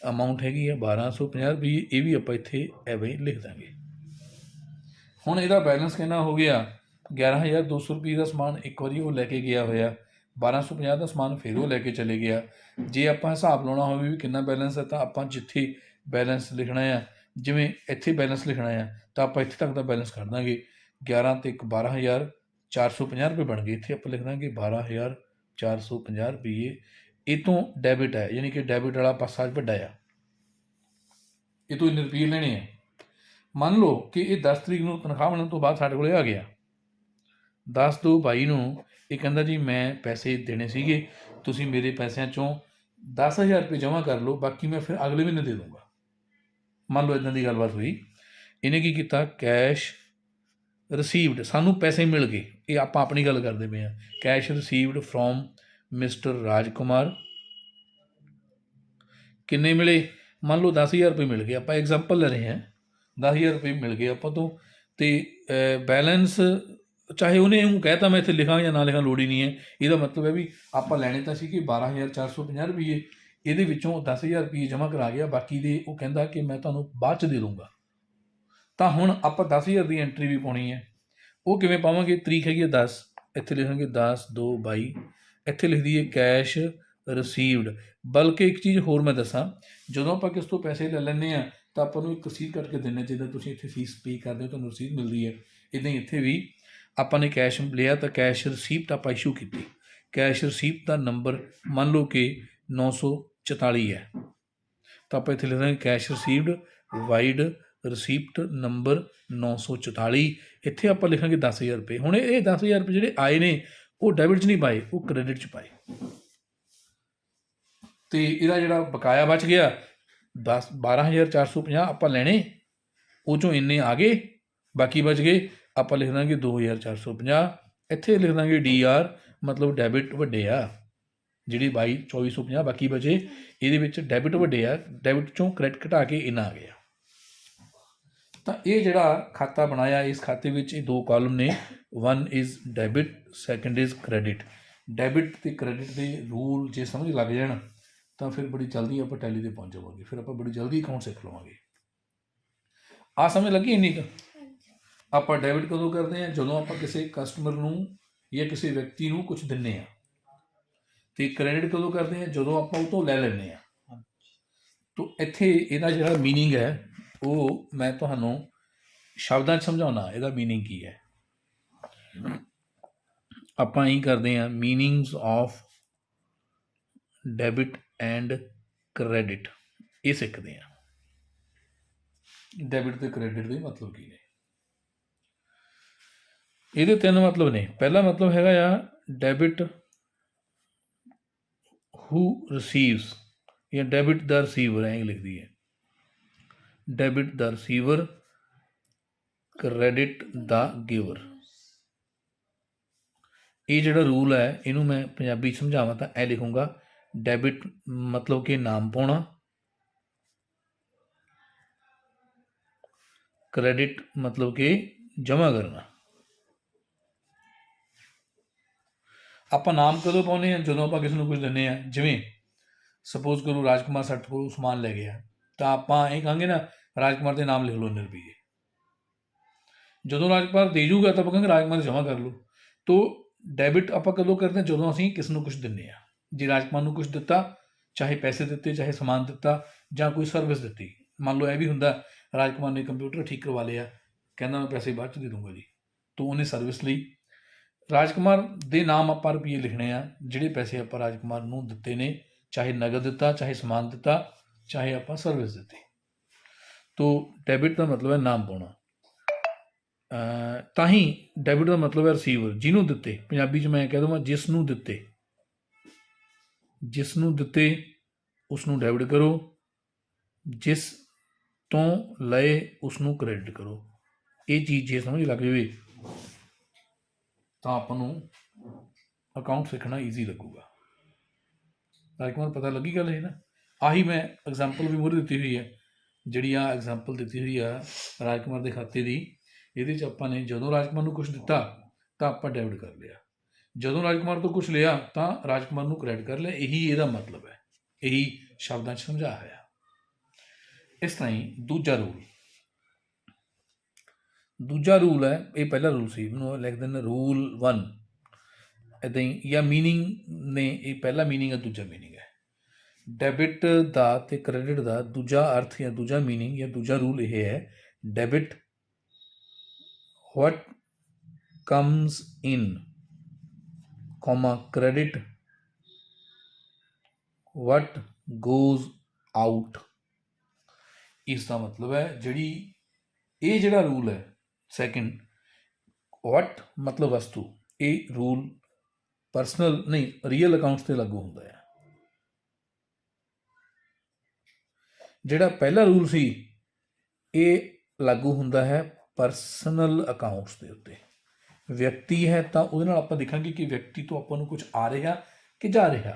Amount ਹੈਗੀ ਹੈ 1250 ਰੁਪਏ। ਇਹ ਵੀ ਆਪਾਂ ਇੱਥੇ ਐਵੇਂ ਲਿਖ ਦਾਂਗੇ। ਹੁਣ ਇਹਦਾ ਬੈਲੈਂਸ ਕਿੰਨਾ ਹੋ ਗਿਆ? 11,200 ਰੁਪਏ ਦਾ ਸਮਾਨ ਇੱਕ ਵਾਰੀ ਉਹ ਲੈ ਕੇ ਗਿਆ ਹੋਇਆ, 1250 ਦਾ ਸਮਾਨ ਫਿਰ ਉਹ ਲੈ ਕੇ ਚਲੇ ਗਿਆ। ਜੇ ਆਪਾਂ ਹਿਸਾਬ ਲਾਉਣਾ ਹੋਵੇ ਵੀ ਕਿੰਨਾ ਬੈਲੈਂਸ ਹੈ, ਤਾਂ ਆਪਾਂ ਜਿੱਥੇ ਬੈਲੈਂਸ ਲਿਖਣਾ ਆ, ਜਿਵੇਂ ਇੱਥੇ ਬੈਲੈਂਸ ਲਿਖਣਾ ਆ, ਤਾਂ ਆਪਾਂ ਇੱਥੇ ਤੱਕ ਦਾ ਬੈਲੈਂਸ ਕਰ ਦਾਂਗੇ। 11 ਅਤੇ 1 12,450 ਰੁਪਏ ਬਣ ਗਏ। ਇੱਥੇ ਆਪਾਂ ਲਿਖ ਦਾਂਗੇ 12,450 ਰੁਪਏ। ਇਹ ਤੋਂ ਡੈਬਿਟ ਹੈ, ਯਾਨੀ ਕਿ ਡੈਬਿਟ ਵਾਲਾ ਪਾਸਾ ਵੱਡਾ ਆ। ਇਹ ਤੋਂ ਇੰਨੇ ਰੁਪਏ ਲੈਣੇ ਆ। ਮੰਨ ਲਓ ਕਿ ਇਹ 10 ਤਰੀਕ ਨੂੰ ਤਨਖਾਹ ਮਿਲਣ ਤੋਂ ਬਾਅਦ ਸਾਡੇ ਕੋਲ ਆ ਗਿਆ। 10/2/22 ਨੂੰ ਇਹ ਕਹਿੰਦਾ ਜੀ ਮੈਂ ਪੈਸੇ ਦੇਣੇ ਸੀਗੇ, ਤੁਸੀਂ ਮੇਰੇ ਪੈਸਿਆਂ 'ਚੋਂ 10,000 ਰੁਪਏ ਜਮ੍ਹਾਂ ਕਰ ਲਓ, ਬਾਕੀ ਮੈਂ ਫਿਰ ਅਗਲੇ ਮਹੀਨੇ ਦੇ ਦੂੰਗਾ। ਮੰਨ ਲਓ ਇੱਦਾਂ ਦੀ ਗੱਲਬਾਤ ਹੋਈ। ਇਹਨੇ ਕੀ ਕੀਤਾ? ਕੈਸ਼ ਰਿਸੀਵਡ, ਸਾਨੂੰ ਪੈਸੇ ਮਿਲ ਗਏ। ਇਹ ਆਪਾਂ ਆਪਣੀ ਗੱਲ ਕਰਦੇ ਪਏ ਹਾਂ। ਕੈਸ਼ ਰਿਸੀਵਡ ਫਰੋਮ ਮਿਸਟਰ ਰਾਜਕੁਮਾਰ। ਕਿੰਨੇ ਮਿਲੇ? ਮੰਨ ਲਓ 10,000 ਰੁਪਏ ਮਿਲ ਗਏ। ਆਪਾਂ ਐਗਜ਼ਾਮਪਲ ਲੈ ਰਹੇ ਹਾਂ, 10,000 ਰੁਪਏ ਮਿਲ ਗਏ ਆਪਾਂ ਤੋਂ। ਅਤੇ ਬੈਲੈਂਸ ਚਾਹੇ ਉਹਨੇ ਉਹਨੂੰ ਕਹਿ ਤਾ ਮੈਂ ਇੱਥੇ ਲਿਖਾਂ ਜਾਂ ਨਾ ਲਿਖਾਂ, ਲੋੜ ਹੀ ਨਹੀਂ ਹੈ। ਇਹਦਾ ਮਤਲਬ ਹੈ ਵੀ ਆਪਾਂ ਲੈਣੇ ਤਾਂ ਸੀ ਕਿ 12,450 ਰੁਪਏ, ਇਹਦੇ ਵਿੱਚੋਂ 10,000 ਰੁਪਏ ਜਮ੍ਹਾਂ ਕਰਾ ਗਿਆ, ਬਾਕੀ ਦੇ ਉਹ ਕਹਿੰਦਾ ਕਿ ਮੈਂ ਤੁਹਾਨੂੰ ਬਾਅਦ 'ਚ ਦੇ ਦੂੰਗਾ। ਤਾਂ ਹੁਣ ਆਪਾਂ 10,000 ਦੀ ਐਂਟਰੀ ਵੀ ਪਾਉਣੀ ਹੈ। ਉਹ ਕਿਵੇਂ ਪਾਵਾਂਗੇ? ਤਰੀਕ ਹੈਗੀ ਹੈ 10, ਇੱਥੇ ਲਿਖਾਂਗੇ 10/2/22। ਇੱਥੇ ਲਿਖ ਦਈਏ ਕੈਸ਼ ਰਿਸੀਵਡ। ਬਲਕਿ ਇੱਕ ਚੀਜ਼ ਹੋਰ ਮੈਂ ਦੱਸਾਂ, ਜਦੋਂ ਆਪਾਂ ਕਿਸ ਤੋਂ ਪੈਸੇ ਲੈ ਲੈਂਦੇ ਹਾਂ ਤਾਂ ਆਪਾਂ ਨੂੰ ਇੱਕ ਰਸੀਦ ਕੱਢ ਕੇ ਦੇਣਾ ਚਾਹੀਦਾ। ਤੁਸੀਂ ਇੱਥੇ ਫੀਸ ਪੇ ਕਰਦੇ ਹੋ, ਤੁਹਾਨੂੰ ਰਸੀਦ ਮਿਲਦੀ ਹੈ। ਇੱਦਾਂ ਹੀ ਇੱਥੇ ਵੀ ਆਪਾਂ ਨੇ ਕੈਸ਼ ਲਿਆ ਤਾਂ ਕੈਸ਼ ਰਿਸੀਪਟ ਆਪਾਂ ਇਸ਼ੂ ਕੀਤੀ। ਕੈਸ਼ ਰਿਸੀਪਟ ਦਾ ਨੰਬਰ ਮੰਨ ਲਓ ਕਿ 944 ਹੈ, ਤਾਂ ਆਪਾਂ ਇੱਥੇ ਲਿਖ ਦਾਂਗੇ cash received wide receipt number 944। ਇੱਥੇ ਆਪਾਂ ਲਿਖਾਂਗੇ 10,000 ਰੁਪਏ। ਹੁਣ ਇਹ 10,000 ਰੁਪਏ ਜਿਹੜੇ ਆਏ ਨੇ ਉਹ ਡੈਬਿਟ 'ਚ ਨਹੀਂ ਪਾਏ, ਉਹ ਕ੍ਰੈਡਿਟ 'ਚ ਪਾਏ। ਅਤੇ ਇਹਦਾ ਜਿਹੜਾ ਬਕਾਇਆ ਬਚ ਗਿਆ 12,450 ਆਪਾਂ ਲੈਣੇ, ਉਹ 'ਚੋਂ ਇੰਨੇ ਆ ਗਏ, ਬਾਕੀ ਬਚ ਗਏ। ਆਪਾਂ ਲਿਖ ਦਾਂਗੇ 2,450। ਇੱਥੇ ਲਿਖ ਦਾਂਗੇ DR, ਮਤਲਬ ਡੈਬਿਟ ਵੱਡੇ ਆ। ਜਿਹੜੀ 22,2450 ਬਾਕੀ ਬਚੇ, ਇਹਦੇ ਵਿੱਚ ਡੈਬਿਟ ਵੱਡੇ ਆ, ਡੈਬਿਟ 'ਚੋਂ ਕ੍ਰੈਡਿਟ ਘਟਾ ਕੇ ਇੰਨਾ ਆ ਗਿਆ। ਤਾਂ ਇਹ ਜਿਹੜਾ ਖਾਤਾ ਬਣਾਇਆ, ਇਸ ਖਾਤੇ ਵਿੱਚ ਇਹ ਦੋ ਕਾਲਮ ਨੇ, 1 is debit, 2 is credit. Debit ਅਤੇ ਕ੍ਰੈਡਿਟ ਦੇ ਰੂਲ ਜੇ ਸਮਝ ਲੱਗ ਜਾਣ ਤਾਂ ਫਿਰ ਬੜੀ ਜਲਦੀ ਆਪਾਂ ਟੈਲੀ 'ਤੇ ਪਹੁੰਚ ਜਾਵਾਂਗੇ। ਫਿਰ ਆਪਾਂ ਬੜੀ ਜਲਦੀ ਅਕਾਊਂਟ ਸਿੱਖ ਲਵਾਂਗੇ। ਆਹ ਸਮਝ ਲੱਗੀ ਇੰਨੀ ਕੁ? ਆਪਾਂ ਡੈਬਿਟ ਕਦੋਂ ਕਰਦੇ ਹਾਂ? ਜਦੋਂ ਆਪਾਂ ਕਿਸੇ ਕਸਟਮਰ ਨੂੰ ਜਾਂ ਕਿਸੇ ਵਿਅਕਤੀ ਨੂੰ ਕੁਝ ਦਿੰਦੇ ਹਾਂ। ਅਤੇ ਕ੍ਰੈਡਿਟ ਕਦੋਂ ਕਰਦੇ ਹਾਂ? ਜਦੋਂ ਆਪਾਂ ਉਹ ਤੋਂ ਲੈ ਲੈਂਦੇ ਹਾਂ। ਤਾਂ ਇੱਥੇ ਇਹਦਾ ਜਿਹੜਾ ਮੀਨਿੰਗ ਹੈ ਉਹ ਮੈਂ ਤੁਹਾਨੂੰ ਸ਼ਬਦਾਂ 'ਚ ਸਮਝਾਉਣਾ। ਇਹਦਾ ਮੀਨਿੰਗ ਕੀ ਹੈ? ਆਪਾਂ ਇਹੀ ਕਰਦੇ ਹਾਂ, meanings of debit and credit, ਇਹ ਸਿੱਖਦੇ ਹਾਂ। ਡੈਬਿਟ ਅਤੇ ਕ੍ਰੈਡਿਟ ਦੇ ਮਤਲਬ ਕੀ ਨੇ? ਇਹਦੇ 3 ਮਤਲਬ ਨੇ। ਪਹਿਲਾ ਮਤਲਬ ਹੈਗਾ ਆ ਡੈਬਿਟ ਹੂ ਰਿਸੀਵਸ, ਜਾਂ ਡੈਬਿਟ ਦਾ ਰਿਸੀਵਰ, ਐਂ ਲਿਖਦੀ ਹੈ। ਡੈਬਿਟ ਦਾ ਰਿਸੀਵਰ, ਕ੍ਰੈਡਿਟ ਦਾ ਗਿਵਰ। ਇਹ ਜਿਹੜਾ ਰੂਲ ਹੈ ਇਹਨੂੰ ਮੈਂ ਪੰਜਾਬੀ 'ਚ ਸਮਝਾਵਾਂ ਤਾਂ ਇਹ ਲਿਖੂੰਗਾ। ਡੈਬਿਟ ਮਤਲਬ ਕਿ ਨਾਮ ਪਾਉਣਾ, ਕ੍ਰੈਡਿਟ ਮਤਲਬ ਕਿ ਜਮ੍ਹਾਂ ਕਰਨਾ। ਆਪਾਂ ਨਾਮ ਕਦੋਂ ਪਾਉਂਦੇ ਹਾਂ? ਜਦੋਂ ਆਪਾਂ ਕਿਸੇ ਨੂੰ ਕੁਝ ਦਿੰਦੇ ਹਾਂ। ਜਿਵੇਂ ਸਪੋਜ਼ ਕਰੋ ਰਾਜਕੁਮਾਰ ਸਾਡੇ ਕੋਲ ਸਮਾਨ ਲੈ ਗਿਆ, ਤਾਂ ਆਪਾਂ ਇਹ ਕਹਾਂਗੇ ਨਾ ਰਾਜਕੁਮਾਰ ਦੇ ਨਾਮ ਲਿਖ ਲਓ ਇੰਨੇ ਰੁਪਏ। ਜਦੋਂ ਰਾਜਕੁਮਾਰ ਦੇ ਜੂਗਾ ਤਾਂ ਆਪਾਂ ਕਹਾਂਗੇ ਰਾਜਕੁਮਾਰ ਜਮ੍ਹਾਂ ਕਰ ਲਓ। ਤੋ ਡੈਬਿਟ ਆਪਾਂ ਕਦੋਂ ਕਰਦੇ ਹਾਂ? ਜਦੋਂ ਅਸੀਂ ਕਿਸੇ ਨੂੰ ਕੁਝ ਦਿੰਦੇ ਹਾਂ। ਜੇ ਰਾਜਕੁਮਾਰ ਨੂੰ ਕੁਝ ਦਿੱਤਾ, ਚਾਹੇ ਪੈਸੇ ਦਿੱਤੇ, ਚਾਹੇ ਸਮਾਨ ਦਿੱਤਾ, ਜਾਂ ਕੋਈ ਸਰਵਿਸ ਦਿੱਤੀ। ਮੰਨ ਲਓ ਇਹ ਵੀ ਹੁੰਦਾ, ਰਾਜਕੁਮਾਰ ਨੇ ਕੰਪਿਊਟਰ ਠੀਕ ਕਰਵਾ ਲਿਆ, ਕਹਿੰਦਾ ਮੈਂ ਪੈਸੇ ਬਾਅਦ 'ਚ ਦੇ ਦੂੰਗਾ ਜੀ। ਤਾਂ ਉਹਨੇ ਸਰਵਿਸ ਲਈ, ਰਾਜਕੁਮਾਰ ਦੇ ਨਾਮ ਆਪਾਂ ਰੁਪਏ ਲਿਖਣੇ ਆ, ਜਿਹੜੇ ਪੈਸੇ ਆਪਾਂ ਰਾਜਕੁਮਾਰ ਨੂੰ ਦਿੱਤੇ ਨੇ, ਚਾਹੇ ਨਗਦ ਦਿੱਤਾ, ਚਾਹੇ ਸਮਾਨ ਦਿੱਤਾ, ਚਾਹੇ ਆਪਾਂ ਸਰਵਿਸ ਦਿੱਤੀ। ਤੋ ਡੈਬਿਟ ਦਾ ਮਤਲਬ ਹੈ ਨਾਮ ਪਾਉਣਾ। ਤਾਂ ਹੀ ਡੈਬਿਟ ਦਾ ਮਤਲਬ ਹੈ ਰਿਸੀਵਰ, ਜਿਹਨੂੰ ਦਿੱਤੇ। ਪੰਜਾਬੀ 'ਚ ਮੈਂ ਕਹਿ ਦੇਵਾਂ ਜਿਸ ਨੂੰ ਦਿੱਤੇ, ਜਿਸ ਨੂੰ ਦਿੱਤੇ ਉਸ ਨੂੰ ਡੈਬਿਟ ਕਰੋ, ਜਿਸ ਤੋਂ ਲਏ ਉਸ ਨੂੰ ਕ੍ਰੈਡਿਟ ਕਰੋ। ਇਹ ਚੀਜ਼ ਜੇ ਸਮਝ ਲੱਗ ਜਾਵੇ ਤਾਂ ਆਪਾਂ ਨੂੰ ਅਕਾਊਂਟ ਸਿੱਖਣਾ ਈਜ਼ੀ ਲੱਗੂਗਾ। ਰਾਜਕੁਮਾਰ ਪਤਾ ਲੱਗੀ ਗੱਲ ਇਹ ਨਾ? ਆਹੀ ਮੈਂ ਐਗਜ਼ਾਮਪਲ ਵੀ ਮੂਹਰੇ ਦਿੱਤੀ ਹੋਈ ਹੈ, ਜਿਹੜੀ ਆ ਐਗਜ਼ਾਮਪਲ ਦਿੱਤੀ ਹੋਈ ਆ ਰਾਜਕੁਮਾਰ ਦੇ ਖਾਤੇ ਦੀ। ਇਹਦੇ 'ਚ ਆਪਾਂ ਨੇ ਜਦੋਂ ਰਾਜਕੁਮਾਰ ਨੂੰ ਕੁਝ ਦਿੱਤਾ ਤਾਂ ਆਪਾਂ ਡੈਬਿਟ ਕਰ ਲਿਆ, ਜਦੋਂ ਰਾਜਕੁਮਾਰ ਤੋਂ ਕੁਝ ਲਿਆ ਤਾਂ ਰਾਜਕੁਮਾਰ ਨੂੰ ਕ੍ਰੈਡਿਟ ਕਰ ਲਿਆ। ਇਹੀ ਇਹਦਾ ਮਤਲਬ ਹੈ, ਇਹੀ ਸ਼ਬਦਾਂ 'ਚ ਸਮਝਾਇਆ ਹੋਇਆ। ਇਸ ਤਰ੍ਹਾਂ ਹੀ ਦੂਜਾ ਰੂਲ ਹੈ, ਇਹ ਪਹਿਲਾ ਰੂਲ ਸੀ, ਮੈਨੂੰ ਲਿਖ ਦਿੰਦੇ ਰੂਲ 1 ਇੱਦਾਂ ਹੀ, ਜਾਂ ਮੀਨਿੰਗ ਨੇ, ਇਹ ਪਹਿਲਾ ਮੀਨਿੰਗ ਹੈ, ਦੂਜਾ ਮੀਨਿੰਗ ਹੈ। ਡੈਬਿਟ ਦਾ ਅਤੇ ਕ੍ਰੈਡਿਟ ਦਾ ਦੂਜਾ ਅਰਥ ਜਾਂ ਦੂਜਾ ਮੀਨਿੰਗ ਜਾਂ ਦੂਜਾ ਰੂਲ ਇਹ ਹੈ, debit what comes in, credit what goes out। ਇਸ ਦਾ ਮਤਲਬ ਹੈ ਇਹ ਜਿਹੜਾ ਰੂਲ ਹੈ ਸੈਕਿੰਡ, what ਮਤਲਬ ਵਸਤੂ, ਇਹ ਰੂਲ ਪਰਸਨਲ ਨਹੀਂ, ਰੀਅਲ ਅਕਾਊਂਟਸ 'ਤੇ ਲਾਗੂ ਹੁੰਦਾ ਹੈ। ਜਿਹੜਾ ਪਹਿਲਾ ਰੂਲ ਸੀ ਇਹ ਲਾਗੂ ਹੁੰਦਾ ਹੈ ਪਰਸਨਲ ਅਕਾਊਂਟਸ ਦੇ ਉੱਤੇ। ਵਿਅਕਤੀ ਹੈ ਤਾਂ ਉਹਦੇ ਨਾਲ ਆਪਾਂ ਦੇਖਾਂਗੇ ਕਿ ਵਿਅਕਤੀ ਤੋਂ ਆਪਾਂ ਨੂੰ ਕੁਝ ਆ ਰਿਹਾ ਕਿ ਜਾ ਰਿਹਾ।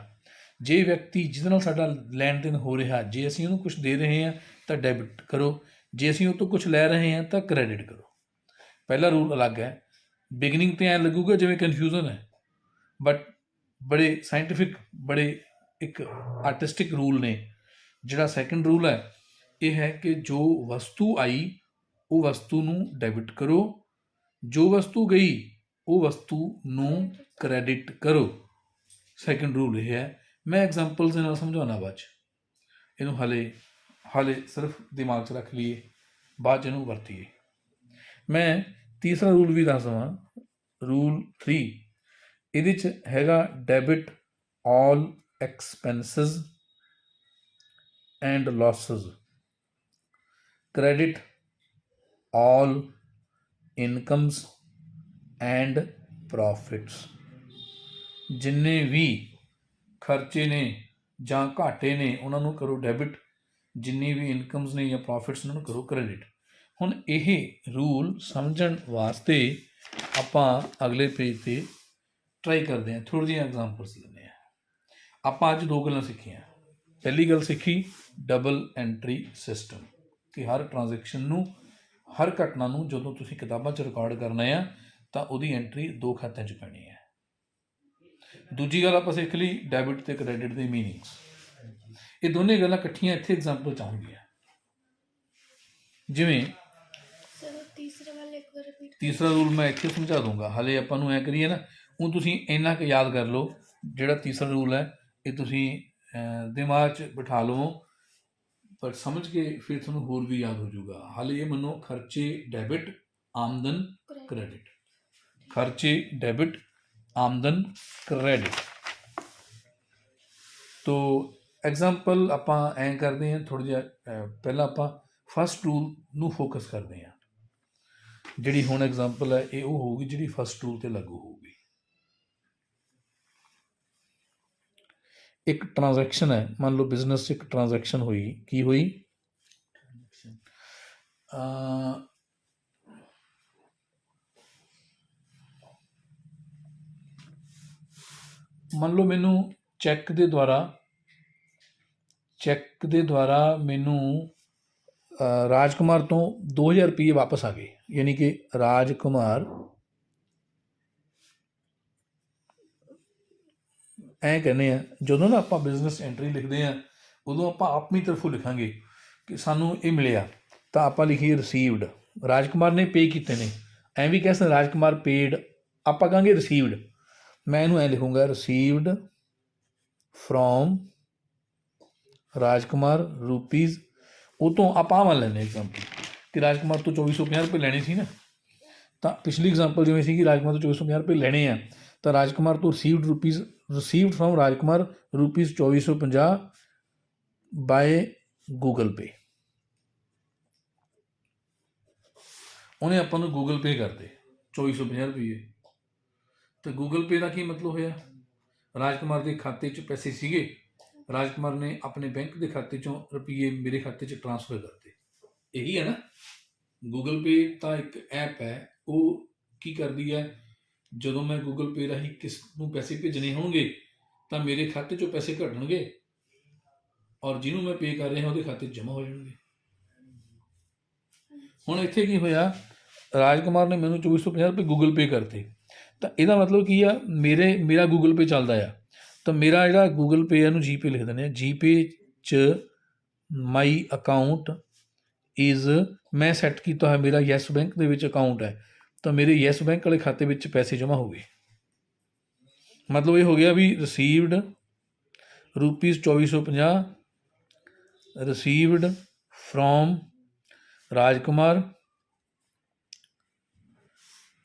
ਜੇ ਵਿਅਕਤੀ ਜਿਹਦੇ ਨਾਲ ਸਾਡਾ ਲੈਣ ਦੇਣ ਹੋ ਰਿਹਾ, ਜੇ ਅਸੀਂ ਉਹਨੂੰ ਕੁਝ ਦੇ ਰਹੇ ਹਾਂ ਤਾਂ ਡੈਬਿਟ ਕਰੋ, ਜੇ ਅਸੀਂ ਉਹ ਤੋਂ ਕੁਝ ਲੈ ਰਹੇ ਹਾਂ ਤਾਂ ਕ੍ਰੈਡਿਟ ਕਰੋ। ਪਹਿਲਾ ਰੂਲ ਅਲੱਗ ਹੈ। ਬਿਗਨਿੰਗ 'ਤੇ ਐਂ ਲੱਗੂਗਾ ਜਿਵੇਂ ਕਨਫਿਊਜ਼ਨ ਹੈ, ਬਟ ਬੜੇ ਸਾਇੰਟੀਫਿਕ, ਬੜੇ ਇੱਕ ਆਰਟਿਸਟਿਕ ਰੂਲ ਨੇ। ਜਿਹੜਾ ਸੈਕਿੰਡ ਰੂਲ ਹੈ ਇਹ ਹੈ ਕਿ ਜੋ ਵਸਤੂ ਆਈ ਉਹ ਵਸਤੂ ਨੂੰ ਡੈਬਿਟ ਕਰੋ, ਜੋ ਵਸਤੂ ਗਈ ਉਹ ਵਸਤੂ ਨੂੰ ਕ੍ਰੈਡਿਟ ਕਰੋ। ਸੈਕਿੰਡ ਰੂਲ ਇਹ ਹੈ। ਮੈਂ ਐਗਜ਼ਾਮਪਲਸ ਦੇ ਨਾਲ ਸਮਝਾਉਣਾ ਬਾਅਦ 'ਚ, ਇਹਨੂੰ ਹਾਲੇ ਸਿਰਫ ਦਿਮਾਗ 'ਚ ਰੱਖ ਲਈਏ, ਬਾਅਦ 'ਚ ਇਹਨੂੰ ਵਰਤੀਏ। ਮੈਂ ਤੀਸਰਾ ਰੂਲ ਵੀ ਦੱਸ ਦੇਵਾਂ, ਰੂਲ 3, ਇਹਦੇ 'ਚ ਹੈਗਾ debit all expenses and losses, credit all incomes and profits। ਜਿੰਨੇ ਵੀ ਖਰਚੇ ਨੇ ਜਾਂ ਘਾਟੇ ਨੇ ਉਹਨਾਂ ਨੂੰ ਕਰੋ ਡੈਬਿਟ, ਜਿੰਨੀ ਵੀ ਇਨਕਮਸ ਨੇ ਜਾਂ ਪ੍ਰੋਫਿਟਸ ਉਹਨਾਂ ਨੂੰ ਕਰੋ ਕ੍ਰੈਡਿਟ। ਹੁਣ ਇਹ ਰੂਲ ਸਮਝਣ ਵਾਸਤੇ ਆਪਾਂ ਅਗਲੇ ਪੇਜ 'ਤੇ ਟਰਾਈ ਕਰਦੇ ਹਾਂ, ਥੋੜ੍ਹੀ ਜਿਹੀਆਂ ਐਗਜ਼ਾਮਪਲਸ ਲੈਂਦੇ ਹਾਂ। ਆਪਾਂ ਅੱਜ 2 ਗੱਲਾਂ ਸਿੱਖੀਆਂ। ਪਹਿਲੀ ਗੱਲ ਸਿੱਖੀ ਡਬਲ ਐਂਟਰੀ ਸਿਸਟਮ, ਕਿ ਹਰ ਟ੍ਰਾਂਜੈਕਸ਼ਨ ਨੂੰ, ਹਰ ਘਟਨਾ ਨੂੰ ਜਦੋਂ ਤੁਸੀਂ ਕਿਤਾਬਾਂ 'ਚ ਰਿਕਾਰਡ ਕਰਨਾ ਆ ਤਾਂ ਉਹਦੀ ਐਂਟਰੀ 2 ਖਾਤਿਆਂ 'ਚ ਪੈਣੀ ਹੈ। ਦੂਜੀ ਗੱਲ ਆਪਾਂ ਸਿੱਖ ਲਈ ਡੈਬਿਟ ਅਤੇ ਕ੍ਰੈਡਿਟ ਦੇ ਮੀਨਿੰਗਸ। ਇਹ ਦੋਨੇ ਗੱਲਾਂ ਇਕੱਠੀਆਂ ਇੱਥੇ ਐਗਜ਼ਾਮਪਲ 'ਚ ਆਉਣਗੀਆਂ। ਜਿਵੇਂ ਤੀਸਰਾ ਰੂਲ ਮੈਂ ਇੱਥੇ ਸਮਝਾ ਦੂੰਗਾ, ਹਾਲੇ ਆਪਾਂ ਨੂੰ ਐਂ ਕਰੀਏ ਨਾ, ਹੁਣ ਤੁਸੀਂ ਇੰਨਾ ਕੁ ਯਾਦ ਕਰ ਲਓ। ਜਿਹੜਾ ਤੀਸਰਾ ਰੂਲ ਹੈ ਇਹ ਤੁਸੀਂ ਦਿਮਾਗ 'ਚ ਬਿਠਾ ਲਵੋ, ਪਰ ਸਮਝ ਕੇ ਫਿਰ ਤੁਹਾਨੂੰ ਹੋਰ ਵੀ ਯਾਦ ਹੋ ਜਾਊਗਾ। ਹਾਲੇ ਇਹ ਮੰਨੋ, ਖਰਚੇ ਡੈਬਿਟ, ਆਮਦਨ ਕ੍ਰੈਡਿਟ, ਖਰਚੇ ਡੈਬਿਟ, ਆਮਦਨ ਕ੍ਰੈਡਿਟ। ਤੋ ਐਗਜ਼ਾਮਪਲ ਆਪਾਂ ਐਂ ਕਰਦੇ ਹਾਂ ਥੋੜ੍ਹਾ ਜਿਹਾ, ਪਹਿਲਾਂ ਆਪਾਂ ਫਸਟ ਰੂਲ ਨੂੰ ਫੋਕਸ ਕਰਦੇ ਹਾਂ। ਜਿਹੜੀ ਹੁਣ ਐਗਜ਼ਾਮਪਲ ਹੈ ਇਹ ਉਹ ਹੋਊਗੀ ਜਿਹੜੀ ਫਸਟ ਰੂਲ 'ਤੇ ਲਾਗੂ ਹੋਊਗੀ। ਇੱਕ ਟ੍ਰਾਂਜੈਕਸ਼ਨ ਹੈ, ਮੰਨ ਲਓ ਬਿਜ਼ਨਸ 'ਚ ਇੱਕ ਟ੍ਰਾਂਜੈਕਸ਼ਨ ਹੋਈ। ਕੀ ਹੋਈ? ਮੰਨ ਲਓ ਮੈਨੂੰ ਚੈੱਕ ਦੇ ਦੁਆਰਾ ਮੈਨੂੰ ਰਾਜਕੁਮਾਰ ਤੋਂ 2000 ਰੁਪਏ ਵਾਪਸ ਆ ਗਏ। ਯਾਨੀ ਕਿ ਰਾਜਕੁਮਾਰ, ਐਂ ਕਹਿੰਦੇ ਆ ਜਦੋਂ ਨਾ ਆਪਾਂ ਬਿਜ਼ਨਸ ਐਂਟਰੀ ਲਿਖਦੇ ਹਾਂ ਉਦੋਂ ਆਪਾਂ ਆਪਣੀ ਤਰਫੋਂ ਲਿਖਾਂਗੇ ਕਿ ਸਾਨੂੰ ਇਹ ਮਿਲਿਆ, ਤਾਂ ਆਪਾਂ ਲਿਖੀਏ ਰਿਸੀਵਡ, ਰਾਜਕੁਮਾਰ ਨੇ ਪੇ ਕੀਤੇ ਨੇ। ਐਂ ਵੀ ਕਹਿ ਸਕਦੇ ਰਾਜਕੁਮਾਰ ਪੇਡ, ਆਪਾਂ ਕਹਾਂਗੇ ਰਿਸੀਵਡ। ਮੈਂ ਇਹਨੂੰ ਐਂ ਲਿਖੂੰਗਾ ਰਿਸੀਵਡ ਫਰੋਮ ਰਾਜਕੁਮਾਰ ਰੁਪੀਜ਼। ਉਹ ਤੋਂ ਆਪਾਂ ਮੰਨ ਲੈਂਦੇ ਐਗਜ਼ਾਮਪਲ ਕਿ ਰਾਜਕੁਮਾਰ ਤੋਂ 2450 ਰੁਪਏ ਲੈਣੇ ਸੀ ਨਾ, ਤਾਂ ਪਿਛਲੀ ਐਗਜ਼ਾਮਪਲ ਜਿਵੇਂ ਸੀ ਕਿ ਰਾਜਕੁਮਾਰ ਤੋਂ 2450 ਰੁਪਏ ਲੈਣੇ ਆ, ਤਾਂ ਰਾਜਕੁਮਾਰ ਤੋਂ received from Rajkumar rupees 2450 by Google Pay. ਉਹਨੇ ਆਪਾਂ ਨੂੰ ਗੂਗਲ ਪੇ ਕਰਤੇ 2450 ਰੁਪਏ। ਤੇ ਗੂਗਲ ਪੇ ਦਾ ਕੀ ਮਤਲਬ ਹੋਇਆ? ਰਾਜਕੁਮਾਰ ਦੇ ਖਾਤੇ 'ਚ ਪੈਸੇ ਸੀਗੇ, ਰਾਜਕੁਮਾਰ ਨੇ ਆਪਣੇ ਬੈਂਕ ਦੇ ਖਾਤੇ 'ਚੋਂ ਰੁਪਏ ਮੇਰੇ ਖਾਤੇ 'ਚ ਟ੍ਰਾਂਸਫਰ ਕਰਤੇ। ਇਹੀ ਹੈ ਨਾ। ਗੂਗਲ ਪੇ ਤਾਂ ਇੱਕ ਐਪ ਹੈ, ਉਹ ਕੀ ਕਰਦੀ ਹੈ, ਜਦੋਂ ਮੈਂ ਗੂਗਲ ਪੇ ਰਾਹੀਂ ਕਿਸ ਨੂੰ ਪੈਸੇ ਭੇਜਣੇ ਹੋਣਗੇ ਤਾਂ ਮੇਰੇ ਖਾਤੇ 'ਚੋਂ ਪੈਸੇ ਘਟਣਗੇ ਔਰ ਜਿਹਨੂੰ ਮੈਂ ਪੇ ਕਰ ਰਿਹਾ ਉਹਦੇ ਖਾਤੇ 'ਚ ਜਮ੍ਹਾਂ ਹੋ ਜਾਣਗੇ। ਹੁਣ ਇੱਥੇ ਕੀ ਹੋਇਆ, ਰਾਜਕੁਮਾਰ ਨੇ ਮੈਨੂੰ 2450 ਰੁਪਏ ਗੂਗਲ ਪੇ ਕਰਤੇ। ਤਾਂ ਇਹਦਾ ਮਤਲਬ ਕੀ ਆ, ਮੇਰਾ ਗੂਗਲ ਪੇ ਚੱਲਦਾ ਆ, ਤਾਂ ਮੇਰਾ ਜਿਹੜਾ ਗੂਗਲ ਪੇ ਇਹਨੂੰ ਜੀਪੇ ਲਿਖ ਦਿੰਦੇ ਆ। ਜੀਪੇ 'ਚ ਮਾਈ ਅਕਾਊਂਟ ਇਜ਼, ਮੈਂ ਸੈੱਟ ਕੀਤਾ ਹੋਇਆ ਮੇਰਾ ਯੈਸ ਬੈਂਕ ਦੇ ਵਿੱਚ ਅਕਾਊਂਟ ਹੈ, ਤਾਂ ਮੇਰੇ ਯੈਸ ਬੈਂਕ ਵਾਲੇ ਖਾਤੇ ਵਿੱਚ ਪੈਸੇ ਜਮ੍ਹਾਂ ਹੋ ਗਏ। ਮਤਲਬ ਇਹ ਹੋ ਗਿਆ we received rupees 2450 received from Rajkumar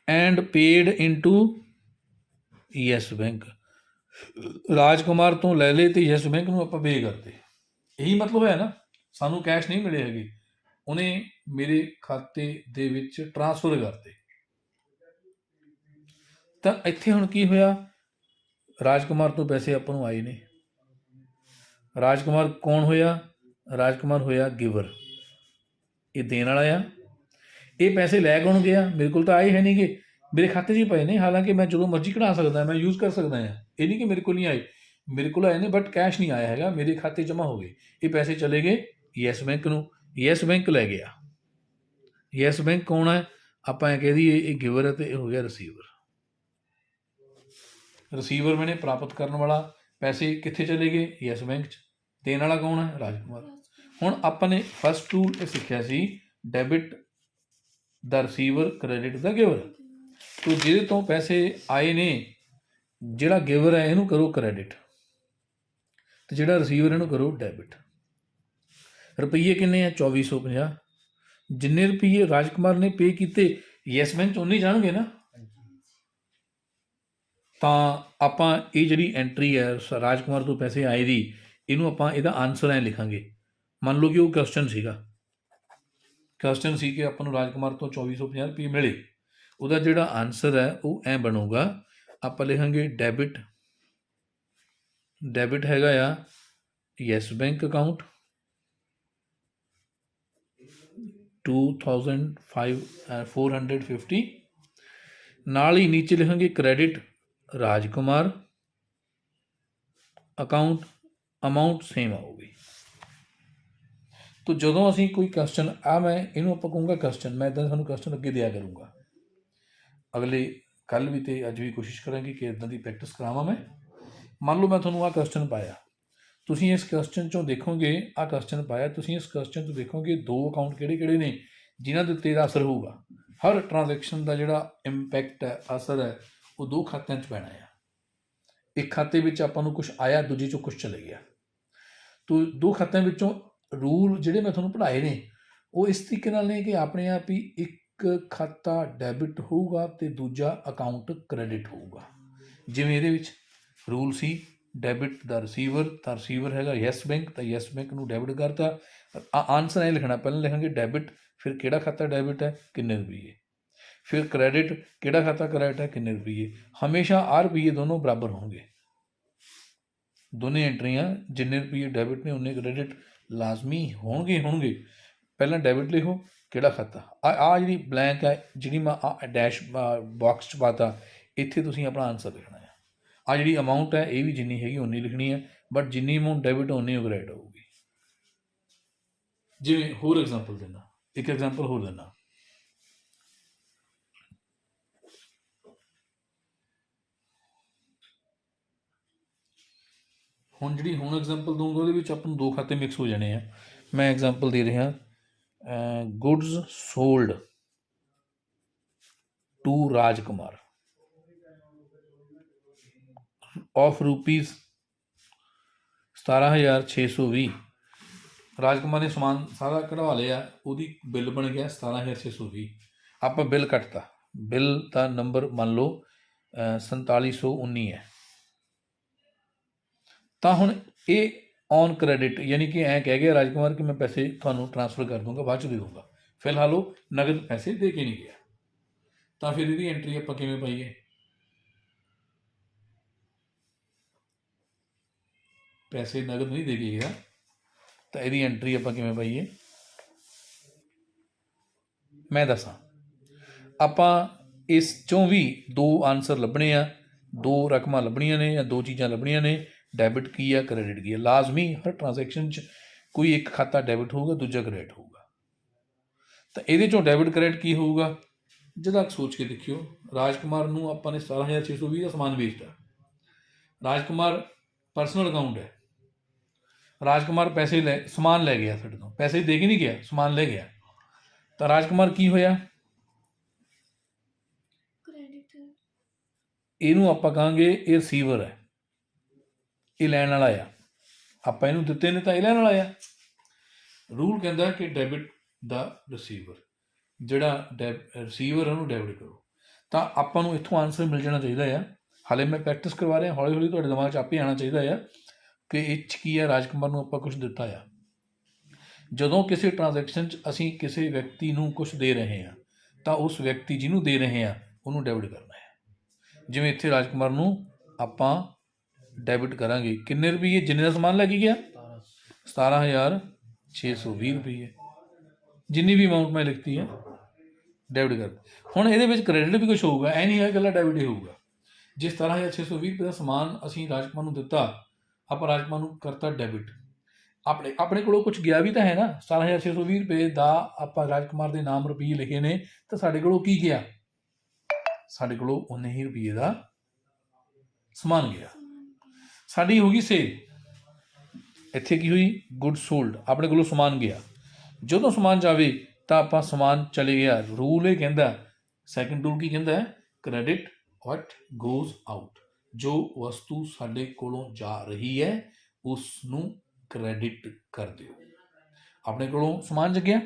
and paid into Yes Bank. Rajkumar ਤੋਂ ਲੈ ਲਏ ਤੇ ਯੈਸ ਬੈਂਕ ਨੂੰ ਆਪਾਂ ਪੇ ਕਰਤੇ। ਇਹੀ ਮਤਲਬ ਹੋਇਆ ਨਾ, ਸਾਨੂੰ ਕੈਸ਼ ਨਹੀਂ ਮਿਲੇ ਹੈਗੇ, ਉਹਨੇ ਮੇਰੇ ਖਾਤੇ ਦੇ ਵਿੱਚ ਟ੍ਰਾਂਸਫਰ ਕਰਤੇ। ਤਾਂ ਇੱਥੇ ਹੁਣ ਕੀ ਹੋਇਆ, ਰਾਜਕੁਮਾਰ ਤੋਂ ਪੈਸੇ ਆਪਾਂ ਨੂੰ ਆਏ ਨੇ। ਰਾਜਕੁਮਾਰ ਕੌਣ ਹੋਇਆ? ਰਾਜਕੁਮਾਰ ਹੋਇਆ ਗਿਵਰ, ਇਹ ਦੇਣ ਵਾਲਾ ਆ। ਇਹ ਪੈਸੇ ਲੈ ਕੌਣ ਗਿਆ? ਮੇਰੇ ਕੋਲ ਤਾਂ ਆਏ ਹੈ ਨਹੀਂ ਗੇ, ਮੇਰੇ ਖਾਤੇ 'ਚ ਹੀ ਪਏ ਨੇ। ਹਾਲਾਂਕਿ ਮੈਂ ਜਦੋਂ ਮਰਜ਼ੀ ਕਢਾ ਸਕਦਾ, ਮੈਂ ਯੂਜ਼ ਕਰ ਸਕਦਾ ਹਾਂ। ਇਹ ਨਹੀਂ ਕਿ ਮੇਰੇ ਕੋਲ ਨਹੀਂ ਆਏ, ਮੇਰੇ ਕੋਲ ਆਏ ਨੇ, ਬਟ ਕੈਸ਼ ਨਹੀਂ ਆਇਆ ਹੈਗਾ, ਮੇਰੇ ਖਾਤੇ ਜਮ੍ਹਾਂ ਹੋ ਗਏ। ਇਹ ਪੈਸੇ ਚਲੇ ਗਏ ਯੈਸ ਬੈਂਕ ਨੂੰ, ਯੈਸ ਬੈਂਕ ਲੈ ਗਿਆ। ਯੈਸ ਬੈਂਕ ਕੌਣ ਹੈ? ਆਪਾਂ ਇਹ ਕਹਿ ਦਈਏ ਇਹ ਗਿਵਰ ਹੈ, ਤੇ ਇਹ ਹੋ ਗਿਆ ਰਿਸੀਵਰ। ਰਿਸੀਵਰ ਮੈਨੇ ਪ੍ਰਾਪਤ ਕਰਨ ਵਾਲਾ, ਪੈਸੇ ਕਿੱਥੇ ਚਲੇ ਗਏ? ਯੈਸ ਬੈਂਕ 'ਚ। ਦੇਣ ਵਾਲਾ ਕੌਣ ਹੈ? ਰਾਜਕੁਮਾਰ। ਹੁਣ ਆਪਾਂ ਨੇ ਫਸਟ ਰੂਲ ਇਹ ਸਿੱਖਿਆ ਸੀ, ਡੈਬਿਟ ਦਾ ਰਿਸੀਵਰ, ਕ੍ਰੈਡਿਟ ਦਾ ਗਿਵਰ। ਤੋ ਜਿਹਦੇ ਤੋਂ ਪੈਸੇ ਆਏ ਨੇ, ਜਿਹੜਾ ਗਿਵਰ ਹੈ ਇਹਨੂੰ ਕਰੋ ਕ੍ਰੈਡਿਟ, ਤੇ ਜਿਹੜਾ ਰਿਸੀਵਰ ਇਹਨੂੰ ਕਰੋ ਡੈਬਿਟ। ਰੁਪਈਏ ਕਿੰਨੇ ਆ? 2450। ਜਿੰਨੇ ਰੁਪਈਏ ਰਾਜਕੁਮਾਰ ਨੇ ਪੇ ਕੀਤੇ ਯੈਸ ਬੈਂਕ 'ਚ ਉਨੇ ਹੀ ਜਾਣਗੇ ਨਾ। ਤਾਂ ਆਪਾਂ ਇਹ ਜਿਹੜੀ ਐਂਟਰੀ ਹੈ ਰਾਜਕੁਮਾਰ ਤੋਂ ਪੈਸੇ ਆਏ ਦੀ, ਇਹਨੂੰ ਆਪਾਂ ਇਹਦਾ ਆਨਸਰ ਐਂ ਲਿਖਾਂਗੇ। ਮੰਨ ਲਓ ਕਿ ਉਹ ਕੁਐਸਚਨ ਸੀਗਾ, ਕੁਐਸਚਨ ਸੀ ਕਿ ਆਪਾਂ ਨੂੰ ਰਾਜਕੁਮਾਰ ਤੋਂ 2450 ਰੁਪਏ ਮਿਲੇ। ਉਹਦਾ ਜਿਹੜਾ ਆਨਸਰ ਹੈ ਉਹ ਐਂ ਬਣੂਗਾ, ਆਪਾਂ ਲਿਖਾਂਗੇ ਡੈਬਿਟ, ਡੈਬਿਟ ਹੈਗਾ ਆ ਯੈਸ ਬੈਂਕ ਅਕਾਊਂਟ 2450, ਨਾਲ ਹੀ ਨੀਚੇ ਲਿਖਾਂਗੇ ਕ੍ਰੈਡਿਟ ਰਾਜਕੁਮਾਰ ਅਕਾਊਂਟ, ਅਮਾਊਂਟ ਸੇਮ ਆਊਗੀ। ਤੋ ਜਦੋਂ ਅਸੀਂ ਕੋਈ ਕੁਐਸਚਨ ਮੈਂ ਇਹਨੂੰ ਆਪਾਂ ਕਹੂੰਗਾ ਕੁਐਸਚਨ, ਮੈਂ ਇੱਦਾਂ ਤੁਹਾਨੂੰ ਕੁਐਸਚਨ ਅੱਗੇ ਦਿਆ ਕਰੂੰਗਾ। ਅਗਲੇ ਕੱਲ੍ਹ ਵੀ ਅਤੇ ਅੱਜ ਵੀ ਕੋਸ਼ਿਸ਼ ਕਰਾਂਗੇ ਕਿ ਇੱਦਾਂ ਦੀ ਪ੍ਰੈਕਟਿਸ ਕਰਾਵਾਂ ਮੈਂ। ਮੰਨ ਲਓ ਮੈਂ ਤੁਹਾਨੂੰ ਆਹ ਕੁਐਸਚਨ ਪਾਇਆ, ਤੁਸੀਂ ਇਸ ਕੁਐਸਚਨ 'ਚੋਂ ਦੇਖੋਗੇ, ਆਹ ਕੁਐਸਚਨ ਪਾਇਆ, ਤੁਸੀਂ ਇਸ ਕੁਐਸਚਨ 'ਚੋਂ ਦੇਖੋਗੇ 2 ਅਕਾਊਂਟ ਕਿਹੜੇ ਨੇ ਜਿਨ੍ਹਾਂ ਦੇ ਉੱਤੇ ਇਹਦਾ ਅਸਰ ਹੋਊਗਾ। ਹਰ ਟ੍ਰਾਂਜੈਕਸ਼ਨ ਦਾ ਜਿਹੜਾ ਇੰਪੈਕਟ ਹੈ, ਅਸਰ ਹੈ, ਉਹ 2 ਖਾਤਿਆਂ 'ਚ ਪੈਣਾ ਆ। ਇੱਕ ਖਾਤੇ ਵਿੱਚ ਆਪਾਂ ਨੂੰ ਕੁਛ ਆਇਆ, ਦੂਜੇ 'ਚੋਂ ਕੁਛ ਚਲੇ ਗਿਆ। ਤੋ 2 ਖਾਤਿਆਂ ਵਿੱਚੋਂ ਰੂਲ ਜਿਹੜੇ ਮੈਂ ਤੁਹਾਨੂੰ ਪੜ੍ਹਾਏ ਨੇ ਉਹ ਇਸ ਤਰੀਕੇ ਨਾਲ ਨੇ ਕਿ ਆਪਣੇ ਆਪ ਹੀ ਇੱਕ ਖਾਤਾ ਡੈਬਿਟ ਹੋਊਗਾ ਅਤੇ ਦੂਜਾ ਅਕਾਊਂਟ ਕ੍ਰੈਡਿਟ ਹੋਊਗਾ। ਜਿਵੇਂ ਇਹਦੇ ਵਿੱਚ ਰੂਲ ਸੀ ਡੈਬਿਟ ਦਾ ਰਿਸੀਵਰ, ਤਾਂ ਰਿਸੀਵਰ ਹੈਗਾ ਯੈਸ ਬੈਂਕ, ਤਾਂ ਯੈਸ ਬੈਂਕ ਨੂੰ ਡੈਬਿਟ ਕਰਤਾ। ਆਨਸਰ ਐਂ ਲਿਖਣਾ, ਪਹਿਲਾਂ ਲਿਖਾਂਗੇ ਡੈਬਿਟ, ਫਿਰ ਕਿਹੜਾ ਖਾਤਾ ਡੈਬਿਟ ਹੈ, ਕਿੰਨੇ ਰੁਪਈਏ, ਫਿਰ ਕ੍ਰੈਡਿਟ, ਕਿਹੜਾ ਖਾਤਾ ਕ੍ਰੈਡਿਟ ਹੈ, ਕਿੰਨੇ ਰੁਪਈਏ। ਹਮੇਸ਼ਾ ਆਹ ਰੁਪਈਏ ਦੋਨੋਂ ਬਰਾਬਰ ਹੋਣਗੇ, ਦੋਨੇ ਐਂਟਰੀਆਂ ਜਿੰਨੇ ਰੁਪਈਏ ਡੈਬਿਟ ਨੇ ਉਨੇ ਕ੍ਰੈਡਿਟ ਲਾਜ਼ਮੀ ਹੋਣਗੇ। ਪਹਿਲਾਂ ਡੈਬਿਟ ਲਿਖੋ, ਕਿਹੜਾ ਖਾਤਾ, ਆਹ ਜਿਹੜੀ ਬਲੈਂਕ ਹੈ, ਜਿਹੜੀ ਮੈਂ ਡੈਸ਼ ਬਾਕਸ 'ਚ ਪਾਤਾ, ਇੱਥੇ ਤੁਸੀਂ ਆਪਣਾ ਆਨਸਰ ਲਿਖਣਾ ਹੈ। ਆਹ ਜਿਹੜੀ ਅਮਾਊਂਟ ਹੈ ਇਹ ਵੀ ਜਿੰਨੀ ਹੈਗੀ ਉਨੀ ਲਿਖਣੀ ਹੈ, ਬਟ ਜਿੰਨੀ ਅਮਾਊਂਟ ਡੈਬਿਟ ਉਨੀ ਉਹ ਕ੍ਰੈਡਿਟ ਹੋਊਗੀ। ਜਿਵੇਂ ਹੋਰ ਐਗਜ਼ਾਮਪਲ ਦਿੰਦਾ, ਇੱਕ ਐਗਜ਼ਾਮਪਲ ਹੋਰ ਦਿੰਦਾ। ਹੁਣ ਜਿਹੜੀ ਐਗਜ਼ਾਮਪਲ ਦਊਂਗਾ ਉਹਦੇ ਵਿੱਚ ਆਪਾਂ ਨੂੰ 2 ਖਾਤੇ ਮਿਕਸ ਹੋ ਜਾਣੇ ਆ। ਮੈਂ ਐਗਜ਼ਾਮਪਲ ਦੇ ਰਿਹਾ, goods sold to Rajkumar of rupees 17,620। Rajkumar ਨੇ ਸਮਾਨ ਸਾਰਾ ਕਢਵਾ ਲਿਆ, ਉਹਦੀ ਬਿੱਲ ਬਣ ਗਿਆ 17,620। ਆਪਾਂ ਬਿੱਲ ਕੱਟਤਾ, ਬਿੱਲ ਦਾ ਨੰਬਰ ਮੰਨ ਲਓ 4719 ਹੈ। ਤਾਂ ਹੁਣ ਇਹ ਔਨ ਕ੍ਰੈਡਿਟ, ਯਾਨੀ ਕਿ ਐਂ ਕਹਿ ਗਿਆ ਰਾਜਕੁਮਾਰ ਕਿ ਮੈਂ ਪੈਸੇ ਤੁਹਾਨੂੰ ਟ੍ਰਾਂਸਫਰ ਕਰ ਦੂੰਗਾ, ਬਾਅਦ 'ਚ ਦੇ ਦੂੰਗਾ। ਫਿਲਹਾਲ ਉਹ ਨਗਦ ਪੈਸੇ ਦੇ ਕੇ ਨਹੀਂ ਗਿਆ, ਤਾਂ ਫਿਰ ਇਹਦੀ ਐਂਟਰੀ ਆਪਾਂ ਕਿਵੇਂ ਪਾਈਏ? ਪੈਸੇ ਨਗਦ ਨਹੀਂ ਦੇ ਕੇ ਗਿਆ ਤਾਂ ਇਹਦੀ ਐਂਟਰੀ ਆਪਾਂ ਕਿਵੇਂ ਪਾਈਏ? ਮੈਂ ਦੱਸਾਂ, ਆਪਾਂ ਇਸ 'ਚੋਂ ਵੀ ਦੋ ਆਨਸਰ ਲੱਭਣੇ ਆ, ਦੋ ਰਕਮਾਂ ਲੱਭਣੀਆਂ ਨੇ ਜਾਂ ਦੋ ਚੀਜ਼ਾਂ ਲੱਭਣੀਆਂ ਨੇ, ਡੈਬਿਟ ਕੀ ਆ, ਕ੍ਰੈਡਿਟ ਕੀ ਆ। ਲਾਜ਼ਮੀ ਹਰ ਟ੍ਰਾਂਜੈਕਸ਼ਨ 'ਚ ਕੋਈ ਇੱਕ ਖਾਤਾ ਡੈਬਿਟ ਹੋਊਗਾ, ਦੂਜਾ ਕ੍ਰੈਡਿਟ ਹੋਊਗਾ। ਤਾਂ ਇਹਦੇ 'ਚੋਂ ਡੈਬਿਟ ਕ੍ਰੈਡਿਟ ਕੀ ਹੋਊਗਾ? ਜਰਾ ਸੋਚ ਕੇ ਦੇਖਿਓ, ਰਾਜਕੁਮਾਰ ਨੂੰ ਆਪਾਂ ਨੇ 17,620 ਦਾ ਸਮਾਨ ਵੇਚਤਾ। ਰਾਜਕੁਮਾਰ ਪਰਸਨਲ ਅਕਾਊਂਟ ਹੈ, ਰਾਜਕੁਮਾਰ ਪੈਸੇ ਸਮਾਨ ਲੈ ਗਿਆ ਸਾਡੇ ਤੋਂ, ਪੈਸੇ ਦੇ ਕੇ ਨਹੀਂ ਗਿਆ, ਸਮਾਨ ਲੈ ਗਿਆ। ਤਾਂ ਰਾਜਕੁਮਾਰ ਕੀ ਹੋਇਆ? ਕ੍ਰੈਡਿਟ। ਇਹਨੂੰ ਆਪਾਂ ਕਹਾਂਗੇ ਇਹ ਰਿਸੀਵਰ ਹੈ, ਇਹ ਲੈਣ ਵਾਲਾ ਆ। ਆਪਾਂ ਇਹਨੂੰ ਦਿੱਤੇ ਨੇ ਤਾਂ ਇਹ ਲੈਣ ਵਾਲਾ ਆ। ਰੂਲ ਕਹਿੰਦਾ ਕਿ ਡੈਬਿਟ ਦਾ ਰਿਸੀਵਰ, ਜਿਹੜਾ ਰਿਸੀਵਰ ਉਹਨੂੰ ਡੈਬਿਟ ਕਰੋ। ਤਾਂ ਆਪਾਂ ਨੂੰ ਇੱਥੋਂ ਆਨਸਰ ਮਿਲ ਜਾਣਾ ਚਾਹੀਦਾ ਆ। ਹਾਲੇ ਮੈਂ ਪ੍ਰੈਕਟਿਸ ਕਰਵਾ ਰਿਹਾ, ਹੌਲੀ ਹੌਲੀ ਤੁਹਾਡੇ ਦਿਮਾਗ 'ਚ ਆਪੇ ਆਉਣਾ ਚਾਹੀਦਾ ਆ ਕਿ ਇਹ 'ਚ ਕੀ ਆ। ਰਾਜਕੁਮਾਰ ਨੂੰ ਆਪਾਂ ਕੁਛ ਦਿੱਤਾ ਆ। ਜਦੋਂ ਕਿਸੇ ਟ੍ਰਾਂਜੈਕਸ਼ਨ 'ਚ ਅਸੀਂ ਕਿਸੇ ਵਿਅਕਤੀ ਨੂੰ ਕੁਛ ਦੇ ਰਹੇ ਹਾਂ ਤਾਂ ਉਸ ਵਿਅਕਤੀ ਜਿਹਨੂੰ ਦੇ ਰਹੇ ਹਾਂ ਉਹਨੂੰ ਡੈਬਿਟ ਕਰਨਾ ਹੈ। ਜਿਵੇਂ ਇੱਥੇ ਰਾਜਕੁਮਾਰ ਨੂੰ ਆਪਾਂ ਡੈਬਿਟ ਕਰਾਂਗੇ ਕਿੰਨੇ ਰੁਪਈਏ? ਜਿੰਨੇ ਦਾ ਸਮਾਨ ਲੈ ਕੇ ਗਿਆ 17,620 ਰੁਪਈਏ, ਜਿੰਨੀ ਵੀ ਅਮਾਊਂਟ ਮੈਂ ਲਿਖਤੀ ਹੈ ਡੈਬਿਟ ਕਰ। ਹੁਣ ਇਹਦੇ ਵਿੱਚ ਕ੍ਰੈਡਿਟ ਵੀ ਕੁਛ ਹੋਊਗਾ, ਐ ਨਹੀਂ ਹੈ ਇਕੱਲਾ ਡੈਬਿਟ ਹੀ ਹੋਊਗਾ। ਜੇ 17,620 ਰੁਪਏ ਦਾ ਸਮਾਨ ਅਸੀਂ ਰਾਜਕੁਮਾਰ ਨੂੰ ਦਿੱਤਾ, ਆਪਾਂ ਰਾਜਕੁਮਾਰ ਨੂੰ ਕਰਤਾ ਡੈਬਿਟ। ਆਪਣੇ ਕੋਲੋਂ ਕੁਝ ਗਿਆ ਵੀ ਤਾਂ ਹੈ ਨਾ। 17,620 ਰੁਪਏ ਦਾ ਆਪਾਂ ਰਾਜਕੁਮਾਰ ਦੇ ਨਾਮ ਰੁਪਏ ਲਿਖੇ ਨੇ, ਤਾਂ ਸਾਡੇ ਕੋਲੋਂ ਕੀ ਗਿਆ? ਸਾਡੇ ਕੋਲੋਂ ਉਨੇ ਹੀ ਰੁਪਏ ਦਾ ਸਮਾਨ ਗਿਆ। ਸਾਡੀ ਹੋ ਗਈ ਸੇਲ। ਇੱਥੇ ਕੀ ਹੋਈ? Good sold. ਆਪਣੇ ਕੋਲੋਂ ਸਮਾਨ ਗਿਆ। ਜਦੋਂ ਸਮਾਨ ਜਾਵੇ ਤਾਂ ਆਪਾਂ ਸਮਾਨ ਚਲੇ ਗਿਆ। ਰੂਲ ਇਹ ਕਹਿੰਦਾ, ਸੈਕਿੰਡ ਰੂਲ ਕੀ ਕਹਿੰਦਾ? ਕ੍ਰੈਡਿਟ ਵਾਟ ਗੋਜ਼ ਆਊਟ। ਜੋ ਵਸਤੂ ਸਾਡੇ ਕੋਲੋਂ ਜਾ ਰਹੀ ਹੈ ਉਸ ਨੂੰ ਕ੍ਰੈਡਿਟ ਕਰ ਦਿਓ। ਆਪਣੇ ਕੋਲੋਂ ਸਮਾਨ ਲੱਗਿਆ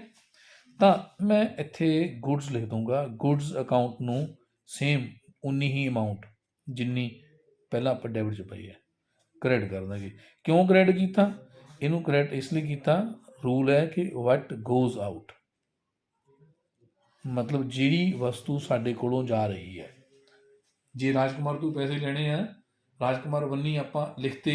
ਤਾਂ ਮੈਂ ਇੱਥੇ ਗੁੱਡਸ ਲਿਖ ਦੂੰਗਾ। ਗੁੱਡਸ ਅਕਾਊਂਟ ਨੂੰ ਸੇਮ ਉਨੀ ਹੀ ਅਮਾਊਂਟ ਜਿੰਨੀ ਪਹਿਲਾਂ ਆਪਾਂ ਡੈਬਿਟ 'ਚ ਪਾਈ ਹੈ ਕ੍ਰੈਡਿਟ ਕਰ ਦਾਂਗੇ। ਕਿਉਂ ਕ੍ਰੈਡਿਟ ਕੀਤਾ? ਇਹਨੂੰ ਕ੍ਰੈਡਿਟ ਇਸ ਲਈ ਕੀਤਾ, ਰੂਲ ਹੈ ਕਿ ਵਾਟ ਗੋਜ਼ ਆਊਟ, ਮਤਲਬ ਜਿਹੜੀ ਵਸਤੂ ਸਾਡੇ ਕੋਲੋਂ ਜਾ ਰਹੀ ਹੈ। ਜੇ ਰਾਜਕੁਮਾਰ ਤੋਂ ਪੈਸੇ ਲੈਣੇ ਆ, ਰਾਜਕੁਮਾਰ ਬੰਨੀ ਆਪਾਂ ਲਿਖਤੇ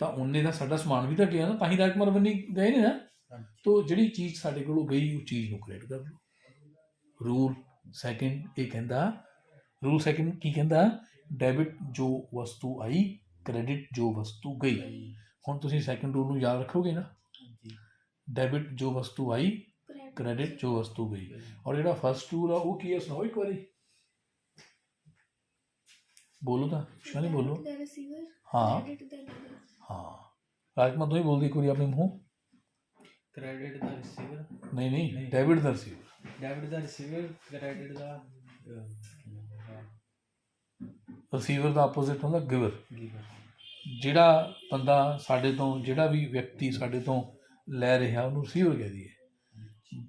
ਤਾਂ ਉਹਨੇ ਦਾ ਸਾਡਾ ਸਮਾਨ ਵੀ ਤਾਂ ਗਿਆ ਨਾ, ਤਾਂ ਹੀ ਰਾਜਕੁਮਾਰ ਬੰਨੀ ਗਏ ਨੇ ਨਾ। ਤੋ ਜਿਹੜੀ ਚੀਜ਼ ਸਾਡੇ ਕੋਲੋਂ ਗਈ ਉਸ ਚੀਜ਼ ਨੂੰ ਕ੍ਰੈਡਿਟ ਕਰ ਲਓ। ਰੂਲ ਸੈਕਿੰਡ ਇਹ ਕਹਿੰਦਾ, ਰੂਲ ਸੈਕਿੰਡ ਕੀ ਕਹਿੰਦਾ? ਡੈਬਿਟ ਜੋ ਵਸਤੂ ਆਈ, ਕ੍ਰੈਡਿਟ ਜੋ ਵਸਤੂ ਗਈ। ਹੁਣ ਤੁਸੀਂ ਸੈਕਿੰਡ ਰੂਲ ਨੂੰ ਯਾਦ ਰੱਖੋਗੇ ਨਾ, ਡੈਬਿਟ ਜੋ ਵਸਤੂ ਆਈ, ਕ੍ਰੈਡਿਟ ਜੋ ਵਸਤੂ ਗਈ। ਔਰ ਜਿਹੜਾ ਫਸਟ ਰੂਲ ਆ ਉਹ ਕੀ ਹੈ? ਸੁਣਾਓ ਇੱਕ ਵਾਰੀ, ਬੋਲੋ ਤਾਂ ਸ਼ਾਨੀ ਬੋਲੋ। ਹਾਂ ਹਾਂ, ਰਾਜਕੁਮਾਰ ਤੋਂ ਹੀ ਬੋਲਦੀ ਇੱਕ ਵਾਰੀ ਆਪਣੇ ਮੂੰਹੋਂ। ਕ੍ਰੈਡਿਟ ਦਾ ਰਿਸੀਵਰ, ਨਹੀਂ, ਡੈਬਿਟ ਦਾ ਰਿਸੀਵਰ। ਡੈਬਿਟ ਦਾ ਰਿਸੀਵਰ, ਕ੍ਰੈਡਿਟ ਦਾ ਰਿਸੀਵਰ ਦਾ ਆਪੋਜ਼ਿਟ ਹੁੰਦਾ ਗਿਵਰ। ਗਿਵਰ। ਜਿਹੜਾ ਬੰਦਾ ਸਾਡੇ ਤੋਂ, ਜਿਹੜਾ ਵੀ ਵਿਅਕਤੀ ਸਾਡੇ ਤੋਂ ਲੈ ਰਿਹਾ ਉਹਨੂੰ ਰਿਸੀਵਰ ਕਹਿ ਦਈਏ,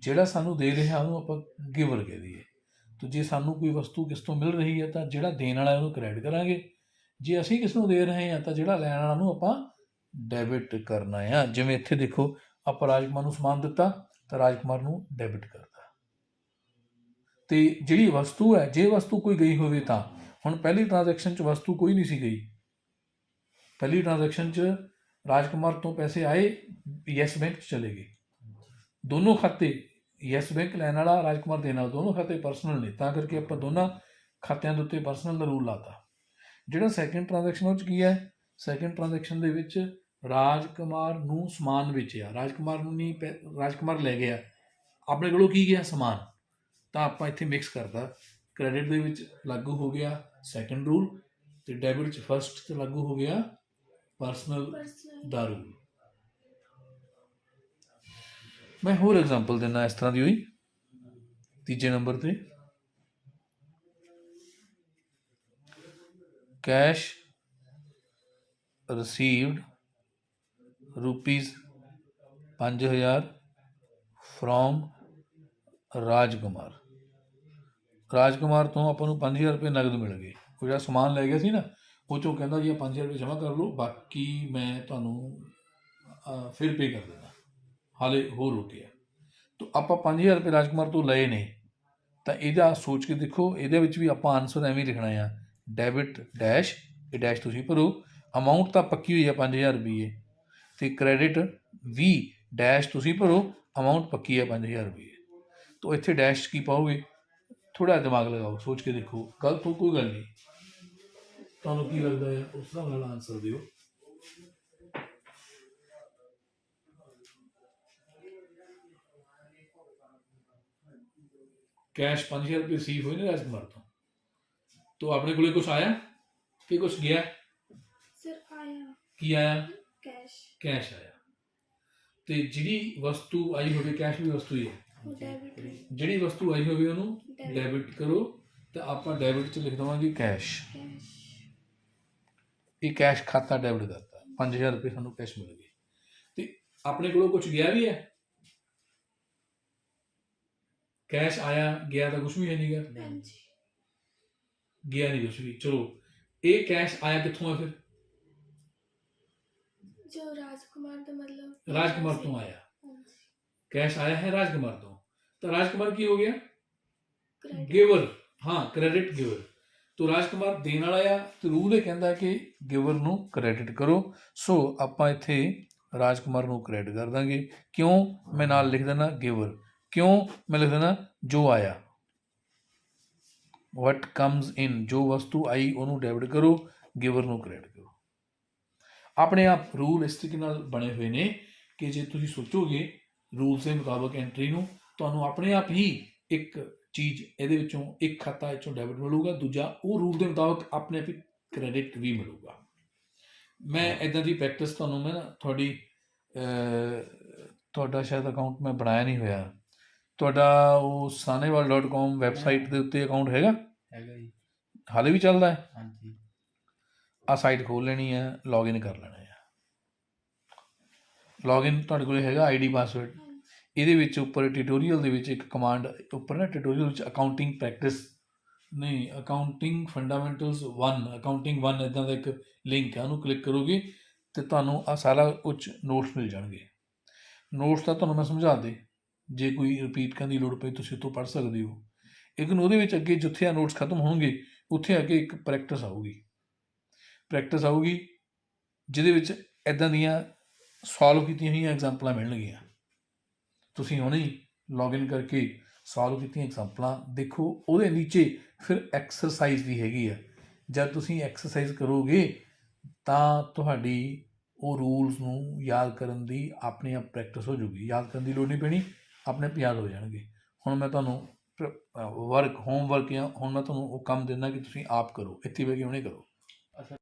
ਜਿਹੜਾ ਸਾਨੂੰ ਦੇ ਰਿਹਾ ਉਹਨੂੰ ਆਪਾਂ ਗਿਵਰ ਕਹਿ ਦਈਏ। ਤਾਂ ਜੇ ਸਾਨੂੰ ਕੋਈ ਵਸਤੂ ਕਿਸ ਤੋਂ ਮਿਲ ਰਹੀ ਹੈ ਤਾਂ ਜਿਹੜਾ ਦੇਣ ਵਾਲਾ ਉਹਨੂੰ ਕ੍ਰੈਡਿਟ ਕਰਾਂਗੇ, ਜੇ ਅਸੀਂ ਕਿਸ ਨੂੰ ਦੇ ਰਹੇ ਹਾਂ ਤਾਂ ਜਿਹੜਾ ਲੈਣ ਵਾਲਾ ਨੂੰ ਆਪਾਂ ਡੈਬਿਟ ਕਰਨਾ ਆ। ਜਿਵੇਂ ਇੱਥੇ ਦੇਖੋ, ਆਪਾਂ ਰਾਜਕੁਮਾਰ ਨੂੰ ਸਮਾਨ ਦਿੱਤਾ ਤਾਂ ਰਾਜਕੁਮਾਰ ਨੂੰ ਡੈਬਿਟ ਕਰਤਾ। ਅਤੇ ਜਿਹੜੀ ਵਸਤੂ ਹੈ, ਜੇ ਵਸਤੂ ਕੋਈ ਗਈ ਹੋਵੇ ਤਾਂ, ਹੁਣ ਪਹਿਲੀ ਟ੍ਰਾਂਜੈਕਸ਼ਨ 'ਚ ਵਸਤੂ ਕੋਈ ਨਹੀਂ ਸੀ ਗਈ। ਪਹਿਲੀ ਟ੍ਰਾਂਜੈਕਸ਼ਨ 'ਚ ਰਾਜਕੁਮਾਰ ਤੋਂ ਪੈਸੇ ਆਏ, ਯੈਸ ਬੈਂਕ 'ਚ ਚਲੇ ਗਏ। ਦੋਨੋਂ ਖਾਤੇ, ਯੈਸ ਬੈਂਕ ਲੈਣ ਵਾਲਾ, ਰਾਜਕੁਮਾਰ ਦੇਣ ਵਾਲਾ, ਦੋਨੋਂ ਖਾਤੇ ਪਰਸਨਲ ਨੇ, ਤਾਂ ਕਰਕੇ ਆਪਾਂ ਦੋਨਾਂ ਖਾਤਿਆਂ ਦੇ ਉੱਤੇ ਪਰਸਨਲ ਦਾ ਰੂਲ ਲਾਤਾ। ਜਿਹੜਾ ਸੈਕਿੰਡ ਟ੍ਰਾਂਜੈਕਸ਼ਨ ਉਹ 'ਚ ਕੀ ਹੈ? ਸੈਕਿੰਡ ਟ੍ਰਾਂਜੈਕਸ਼ਨ ਦੇ ਵਿੱਚ ਰਾਜਕੁਮਾਰ ਨੂੰ ਸਮਾਨ ਵੇਚਿਆ, ਰਾਜਕੁਮਾਰ ਨੂੰ ਨਹੀਂ, ਰਾਜਕੁਮਾਰ ਲੈ ਗਿਆ, ਆਪਣੇ ਕੋਲੋਂ ਕੀ ਗਿਆ? ਸਮਾਨ। ਤਾਂ ਆਪਾਂ ਇੱਥੇ ਮਿਕਸ ਕਰਤਾ, ਕ੍ਰੈਡਿਟ ਦੇ ਵਿੱਚ ਲਾਗੂ ਹੋ ਗਿਆ ਸੈਕਿੰਡ ਰੂਲ ਅਤੇ ਡੈਬਿਟ 'ਚ ਫਸਟ 'ਤੇ ਲਾਗੂ ਹੋ ਗਿਆ ਪਰਸਨਲ ਦਾ ਰੂਲ। ਮੈਂ ਹੋਰ ਐਗਜ਼ਾਮਪਲ ਦਿੰਦਾ ਇਸ ਤਰ੍ਹਾਂ ਦੀ ਹੋਈ। ਤੀਜੇ ਨੰਬਰ 'ਤੇ ਕੈਸ਼ received rupees 5,000 from ਰਾਜਕੁਮਾਰ। ਰਾਜਕੁਮਾਰ ਤੋਂ ਆਪਾਂ ਨੂੰ 5,000 ਰੁਪਏ ਨਗਦ ਮਿਲ ਗਏ। ਉਹ ਜਿਹੜਾ ਸਮਾਨ ਲੈ ਗਿਆ ਸੀ ਨਾ, ਉਹ 'ਚੋਂ ਕਹਿੰਦਾ ਜੀ ਇਹ 5,000 ਰੁਪਏ ਜਮ੍ਹਾਂ ਕਰ ਲਓ, ਬਾਕੀ ਮੈਂ ਤੁਹਾਨੂੰ ਫਿਰ ਪੇ ਕਰ ਦਿੰਦਾ, ਹਾਲੇ ਹੋਰ ਰੁਕਿਆ। ਤਾਂ ਆਪਾਂ 5000 ਰੁਪਏ ਰਾਜਕੁਮਾਰ ਤੋਂ ਲਏ ਨੇ, ਤਾਂ ਇਹਦਾ ਸੋਚ ਕੇ ਦੇਖੋ, ਇਹਦੇ ਵਿੱਚ ਵੀ ਆਪਾਂ ਆਨਸਰ ਐਵੇਂ ਹੀ ਲਿਖਣਾ ਆ, ਡੈਬਿਟ ਡੈਸ਼, ਇਹ ਡੈਸ਼ ਤੁਸੀਂ ਭਰੋ, ਅਮਾਊਂਟ ਤਾਂ ਪੱਕੀ ਹੋਈ ਆ 5000 ਰੁਪਏ, ਅਤੇ ਕ੍ਰੈਡਿਟ ਵੀ ਡੈਸ਼ ਤੁਸੀਂ ਭਰੋ, ਅਮਾਊਂਟ ਪੱਕੀ ਹੈ 5000 ਰੁਪਏ। ਤਾਂ ਇੱਥੇ ਡੈਸ਼ ਕੀ ਪਾਓਗੇ, ਥੋੜ੍ਹਾ ਦਿਮਾਗ ਲਗਾਓ, ਸੋਚ ਕੇ ਦੇਖੋ, ਗਲਤ ਹੋ ਕੋਈ ਗੱਲ ਨਹੀਂ, ਤੁਹਾਨੂੰ ਕੀ ਲੱਗਦਾ ਹੈ ਉਸ ਹਿਸਾਬ ਨਾਲ ਆਨਸਰ ਦਿਓ। ਕੈਸ਼ 5000 ਰੁਪਏ ਰਿਸੀਵ ਹੋਏ ਨੇ ਰਾਜਕੁਮਾਰ ਤੋਂ ਆਪਣੇ ਕੋਲੇ ਕੁਛ ਆਇਆ ਕਿ ਕੁਛ ਗਿਆ? ਸਰ ਆਇਆ ਕੀ ਆਇਆ? ਕੈਸ਼। ਕੈਸ਼ ਆਇਆ। ਤੇ ਜਿਹੜੀ ਵਸਤੂ ਆਈ ਹੋਵੇ, ਕੈਸ਼ ਵੀ ਵਸਤੂ ਹੀ ਹੈ, ਉਹ ਡੈਬਿਟ ਜਿਹੜੀ ਵਸਤੂ ਆਈ ਹੋਵੇ ਉਹਨੂੰ ਡੈਬਿਟ ਕਰੋ, ਤਾਂ ਆਪਾਂ ਡੈਬਿਟ 'ਚ ਲਿਖ ਦੇਵਾਂਗੇ ਕੈਸ਼। ਕੈਸ਼। ਇਹ ਕੈਸ਼ ਖਾਤਾ ਡੈਬਿਟ ਕਰਤਾ, 5000 ਰੁਪਏ ਸਾਨੂੰ ਕੈਸ਼ ਮਿਲ ਗਏ। ਤੇ ਆਪਣੇ ਕੋਲੋਂ ਕੁਛ ਗਿਆ ਵੀ ਹੈ, ਕੈਸ਼ ਆਇਆ, ਗਿਆ ਤਾਂ ਕੁਛ ਵੀ ਹੈ ਨਹੀਂਗਾ, ਹਾਂਜੀ। ਗਿਆ ਨਹੀਂ ਕੁਛ ਵੀ। ਚਲੋ ਇਹ ਕੈਸ਼ ਆਇਆ ਕਿੱਥੋਂ ਆ ਫਿਰ? ਜੋ ਰਾਜਕੁਮਾਰ ਦਾ ਮਤਲਬ ਰਾਜਕੁਮਾਰ ਤੋਂ ਆਇਆ। ਹਾਂਜੀ। ਕੈਸ਼ ਆਇਆ ਹੈ ਰਾਜਕੁਮਾਰ ਤੋਂ, ਤਾਂ ਰਾਜਕੁਮਾਰ ਕੀ ਹੋ ਗਿਆ? ਕ੍ਰੈਡਿਟ। ਗਿਵਰ। ਹਾਂ, ਕ੍ਰੈਡਿਟ ਗਿਵਰ। तो ਰਾਜਕੁਮਾਰ ਦੇਣ ਵਾਲਾ ਆ, ਤੇ ਰੂਲ ਇਹ ਕਹਿੰਦਾ ਕਿ ਗਿਵਰ ਨੂੰ ਕ੍ਰੈਡਿਟ ਕਰੋ। ਸੋ ਆਪਾਂ ਇੱਥੇ ਰਾਜਕੁਮਾਰ ਨੂੰ ਕ੍ਰੈਡਿਟ ਕਰ ਦਾਂਗੇ। ਕਿਉਂ? ਮੈਂ ਨਾਲ ਲਿਖ ਦੇਣਾ ਗਿਵਰ। ਕਿਉਂ ਮੈਂ ਲਿਖ ਦੇਣਾ? ਜੋ ਆਇਆ, ਵਟ ਕਮਸ ਇਨ, ਜੋ ਵਸਤੂ ਆਈ ਉਹਨੂੰ ਡੈਬਿਟ ਕਰੋ, ਗਿਵਰ ਨੂੰ ਕ੍ਰੈਡਿਟ ਕਰੋ। ਆਪਣੇ ਆਪ ਰੂਲ ਇਸ ਤਰੀਕੇ ਨਾਲ ਬਣੇ ਹੋਏ ਨੇ ਕਿ ਜੇ ਤੁਸੀਂ ਸੋਚੋਗੇ ਰੂਲਸ ਦੇ ਮੁਤਾਬਕ ਐਂਟਰੀ ਨੂੰ, ਤੁਹਾਨੂੰ ਆਪਣੇ ਆਪ ਹੀ ਇੱਕ ਚੀਜ਼ ਇਹਦੇ ਵਿੱਚੋਂ, ਇੱਕ ਖਾਤਾ ਵਿੱਚੋਂ ਡੈਬਿਟ ਮਿਲੂਗਾ, ਦੂਜਾ ਉਹ ਰੂਲ ਦੇ ਮੁਤਾਬਕ ਆਪਣੇ ਆਪ ਹੀ ਕ੍ਰੈਡਿਟ ਵੀ ਮਿਲੂਗਾ। ਮੈਂ ਇੱਦਾਂ ਦੀ ਪ੍ਰੈਕਟਿਸ ਤੁਹਾਨੂੰ ਮੈਂ ਨਾ ਤੁਹਾਡਾ ਸ਼ਾਇਦ ਅਕਾਊਂਟ ਮੈਂ ਬਣਾਇਆ ਨਹੀਂ ਹੋਇਆ, ਤੁਹਾਡਾ ਉਹ sahnewal.com ਵੈਬਸਾਈਟ ਦੇ ਉੱਤੇ ਅਕਾਊਂਟ ਹੈਗਾ? ਹੈਗਾ ਜੀ। ਹਾਲੇ ਵੀ ਚੱਲਦਾ ਹੈ? ਹਾਂਜੀ। ਆਹ ਸਾਈਟ ਖੋਲ ਲੈਣੀ ਹੈ, ਲੌਗਇਨ ਕਰ ਲੈਣਾ ਹੈ। ਲੌਗਇਨ ਤੁਹਾਡੇ ਕੋਲ ਹੈਗਾ, ਆਈਡੀ ਪਾਸਵਰਡ। ਇਹਦੇ ਵਿੱਚ ਉੱਪਰ ਟਿਊਟੋਰੀਅਲ ਦੇ ਵਿੱਚ ਇੱਕ ਕਮਾਂਡ ਉੱਪਰ ਨਾ, ਟਿਊਟੋਰੀਅਲ ਵਿੱਚ ਅਕਾਊਂਟਿੰਗ ਪ੍ਰੈਕਟਿਸ ਨਹੀਂ, ਅਕਾਊਂਟਿੰਗ ਫੰਡਾਮੈਂਟਲਸ 1, ਅਕਾਊਂਟਿੰਗ 1 ਇੱਦਾਂ ਦਾ ਇੱਕ ਲਿੰਕ ਹੈ, ਉਹਨੂੰ ਕਲਿੱਕ ਕਰੋਗੇ ਅਤੇ ਤੁਹਾਨੂੰ ਆਹ ਸਾਰਾ ਕੁਛ ਨੋਟਸ ਮਿਲ ਜਾਣਗੇ। ਨੋਟਸ ਤਾਂ ਤੁਹਾਨੂੰ ਮੈਂ ਸਮਝਾ ਦੇ, ਜੇ ਕੋਈ ਰਿਪੀਟ ਕਰਨ ਦੀ ਲੋੜ ਪਈ ਤੁਸੀਂ ਉੱਥੋਂ ਪੜ੍ਹ ਸਕਦੇ ਹੋ। ਲੇਕਿਨ ਉਹਦੇ ਵਿੱਚ ਅੱਗੇ ਜਿੱਥੇ ਆ ਨੋਟਸ ਖਤਮ ਹੋਣਗੇ ਉੱਥੇ ਅੱਗੇ ਇੱਕ ਪ੍ਰੈਕਟਿਸ ਆਊਗੀ, ਜਿਹਦੇ ਵਿੱਚ ਇੱਦਾਂ ਦੀਆਂ ਸੋਲਵ ਕੀਤੀਆਂ ਹੋਈਆਂ ਐਗਜ਼ਾਮਪਲਾਂ ਮਿਲਣਗੀਆਂ। ਤੁਸੀਂ ਹੁਣੇ ਹੀ ਲੌਗਇਨ ਕਰਕੇ ਸੋਲਵ ਕੀਤੀਆਂ ਐਗਜ਼ਾਮਪਲਾਂ ਦੇਖੋ। ਉਹਦੇ ਨੀਚੇ ਫਿਰ ਐਕਸਰਸਾਈਜ਼ ਵੀ ਹੈਗੀ ਆ। ਜਦ ਤੁਸੀਂ ਐਕਸਰਸਾਈਜ਼ ਕਰੋਗੇ ਤਾਂ ਤੁਹਾਡੀ ਉਹ ਰੂਲਸ ਨੂੰ ਯਾਦ ਕਰਨ ਦੀ ਆਪਣੇ ਆਪ ਪ੍ਰੈਕਟਿਸ ਹੋ ਜਾਊਗੀ। ਯਾਦ ਕਰਨ ਦੀ ਲੋੜ ਨਹੀਂ ਪੈਣੀ, ਆਪਣੇ ਆਪ ਯਾਦ ਹੋ ਜਾਣਗੇ। ਹੁਣ ਮੈਂ ਤੁਹਾਨੂੰ ਹੋਮਵਰਕ ਜਾਂ ਹੁਣ ਮੈਂ ਤੁਹਾਨੂੰ ਉਹ ਕੰਮ ਦਿੰਦਾ ਕਿ ਤੁਸੀਂ ਆਪ ਕਰੋ, ਇੱਥੇ ਬਹਿ ਕੇ ਹੁਣੇ ਕਰੋ।